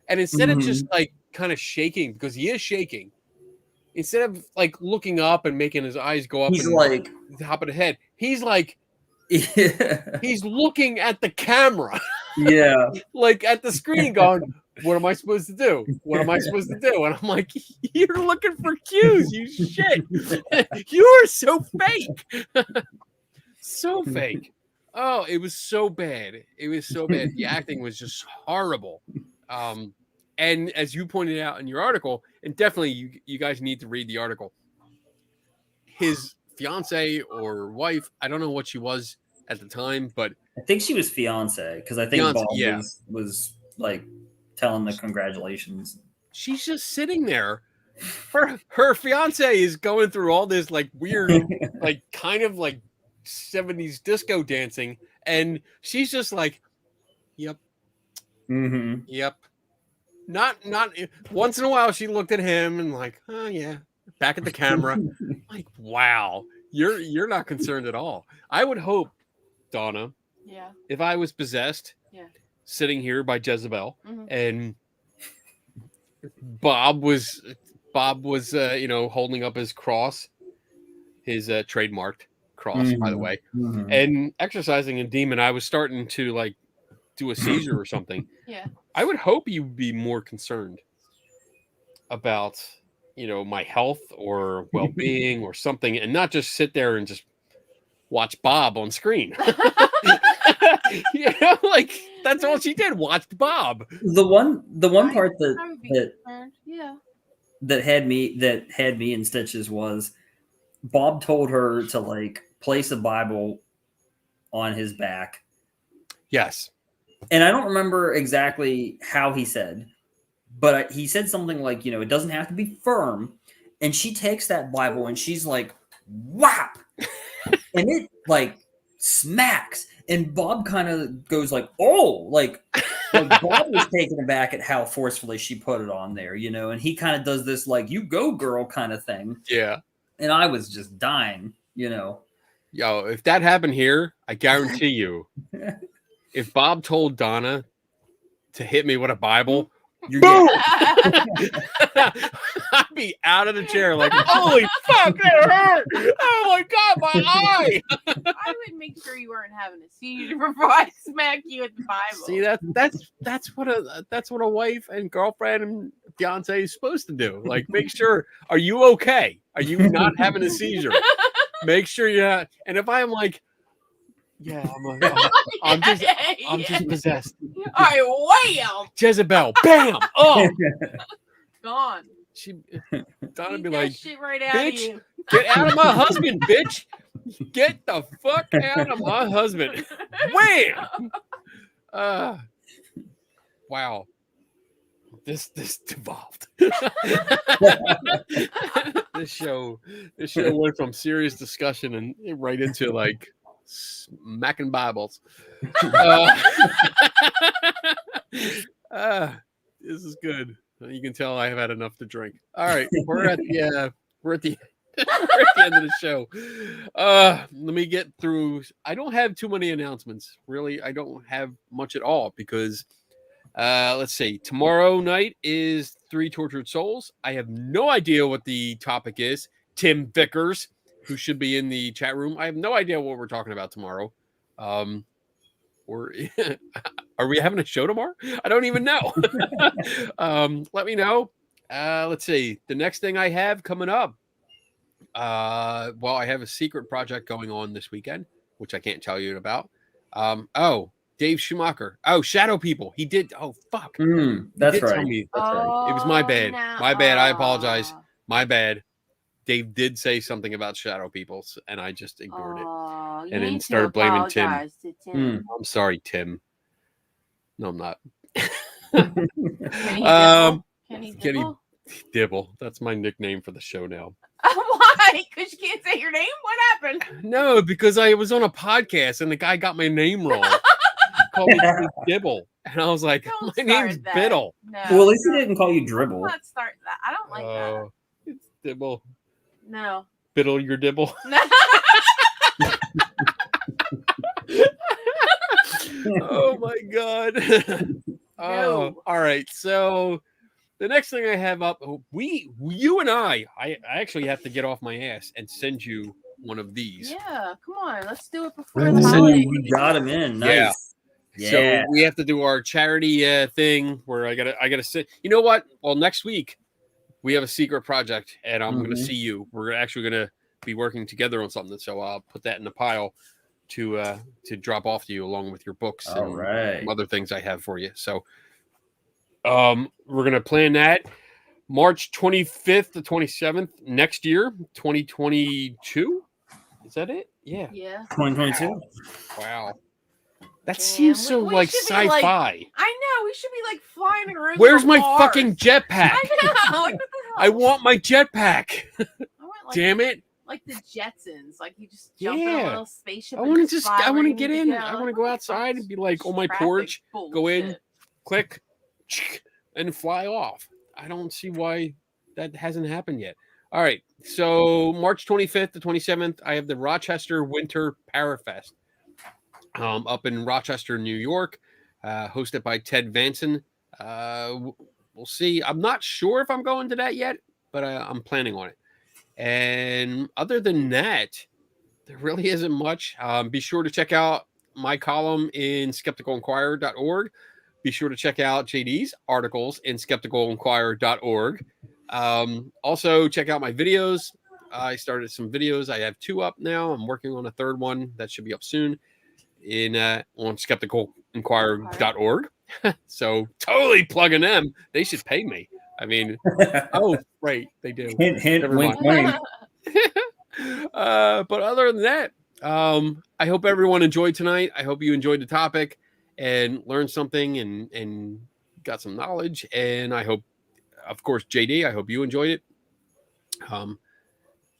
and instead of just like kind of shaking, because he is shaking, instead of like looking up and making his eyes go up, he's like top of the head, he's like, he's looking at the camera, like at the screen, going, what am I supposed to do? What am I supposed to do? And I'm like, you're looking for cues, you shit. You are so fake. So fake. Oh, it was so bad. It was so bad. The acting was just horrible. And as you pointed out in your article, and definitely you guys need to read the article, his fiance or wife, I don't know what she was at the time, but I think she was fiance, because I think Bob was like telling the congratulations. She's just sitting there. Her fiance is going through all this like weird, like kind of like 70s disco dancing, and she's just like, yep, yep, Not once in a while she looked at him and like, oh yeah, back at the camera. Like, wow, you're not concerned at all. I would hope, Donna, if I was possessed, sitting here by Jezebel, and Bob was holding up his cross, his trademarked cross, by the way, and exercising a demon. I was starting to like do a seizure or something. I would hope you'd be more concerned about, my health or well-being or something, and not just sit there and just watch Bob on screen. Like that's all she did, watched Bob. The one part that had me in stitches was Bob told her to like place a Bible on his back. Yes. And I don't remember exactly how he said, but he said something like, it doesn't have to be firm. And she takes that Bible and she's like, whap! And it like smacks. And Bob kind of goes like, oh, like Bob was taken aback at how forcefully she put it on there, and he kind of does this like, you go girl kind of thing. Yeah. And I was just dying, Yo, if that happened here, I guarantee you, if Bob told Donna to hit me with a Bible, you're dead. I'd be out of the chair like, holy fuck, that hurt! Oh my god, my eye! I would make sure you weren't having a seizure before I smack you with the Bible. See, that's what a wife and girlfriend and fiance is supposed to do. Like, make sure, are you okay? Are you not having a seizure? Make sure you're not. And if I'm like, yeah, I'm just possessed. All right, wham! Jezebel, bam! Oh, Gone. Donna'd be Beat like, that shit right out bitch, of you. Get out of my husband, bitch! Get the fuck out of my husband! Wham! Wow. This devolved. This show went from serious discussion and right into like smacking Bibles. This is good. You can tell I have had enough to drink. All right, we're at the end of the show. Let me get through. I don't have too many announcements. Really, I don't have much at all because let's see. Tomorrow night is 3 Tortured Souls. I have no idea what the topic is. Tim Vickers, who should be in the chat room, I have no idea what we're talking about tomorrow. Are we having a show tomorrow? I don't even know. Let me know. Let's see. The next thing I have coming up. Well, I have a secret project going on this weekend, which I can't tell you about. Dave Schumacher. Oh, Shadow People. He did. Oh, fuck. That's right. That's right. It was my bad. No. My bad. I apologize. My bad. Dave did say something about Shadow People, and I just ignored it. And then started blaming Tim. I'm sorry, Tim. No, I'm not. Kenny Dibble. That's my nickname for the show now. Why? Because you can't say your name? What happened? No, because I was on a podcast and the guy got my name wrong. He called me Dibble. And I was like, my name's Biddle. No, well, at least he didn't call you Dribble. Let's start that. I don't like that. It's Dibble. No. Biddle your Dibble. Oh my god. No. All right. So the next thing I have up, you and I actually have to get off my ass and send you one of these. Yeah, come on, let's do it before the holiday. We got him in. Nice. Yeah. So we have to do our charity thing where I gotta sit. You know what? Well, next week we have a secret project, and I'm gonna see you. We're actually gonna be working together on something, so I'll put that in the pile to drop off to you along with your books and some other things I have for you. So we're gonna plan that March 25th to 27th next year, 2022. Is that it? Yeah. 2022. Wow. That seems so like sci-fi. I know. We should be like flying around. Where's my fucking jetpack? I know. Like, what the hell? I want my jetpack. Damn it. Like the Jetsons. Like you just jump in a little spaceship. I want to get in. I want to go outside and be like on my porch, go in, click, and fly off. I don't see why that hasn't happened yet. All right. So March 25th to 27th, I have the Rochester Winter Parafest up in Rochester, New York, hosted by Ted Vanson. We'll see. I'm not sure if I'm going to that yet, but I'm planning on it. And other than that, there really isn't much. Be sure to check out my column in skepticalenquirer.org. Be sure to check out JD's articles in skepticalenquirer.org. Also, check out my videos. I started some videos. I have 2 up now. I'm working on a 3rd one that should be up soon on skepticalenquirer.org. So totally plugging them. They should pay me. I mean, oh, right, they do. Hint, hint, Never wink, mind. wink. But other than that, I hope everyone enjoyed tonight. I hope you enjoyed the topic and learned something and got some knowledge. And I hope, of course, JD, I hope you enjoyed it.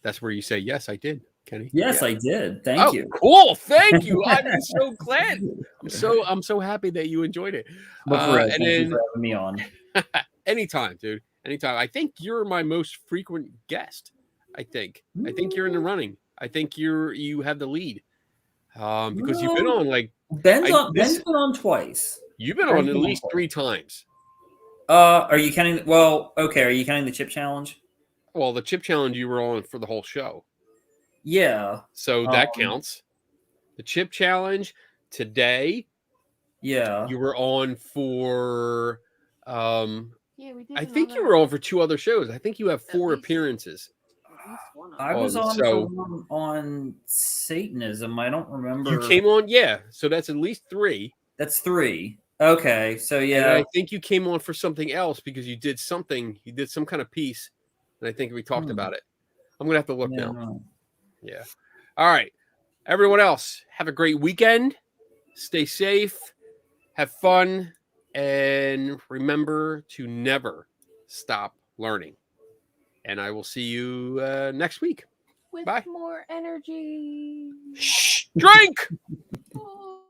That's where you say, yes, I did, Kenny. Yes, Yeah. I did. Thank you. Cool. Thank you. I'm so glad. I'm so happy that you enjoyed it. But for real, and thank then, you for having me on. Anytime, dude. Anytime. I think you're my most frequent guest. I think you're in the running. I think you have the lead. Because you've been on like Ben's been on twice. You've been on at least 3 times. Are you counting? Well, okay. Are you counting the chip challenge? Well, the chip challenge you were on for the whole show. Yeah. So that counts. The chip challenge today. Yeah. You were on for. Yeah, we did. I think you were on for 2 other shows. I think you have 4 appearances. I was on Satanism. I don't remember. You came on, yeah. So that's at least 3. That's 3. Okay, so yeah. And I think you came on for something else because you did something. You did some kind of piece, and I think we talked about it. I'm gonna have to look now. No. Yeah. All right. Everyone else, have a great weekend. Stay safe. Have fun, and remember to never stop learning. And I will see you next week. With Bye. more energy. Shh, drink. Oh.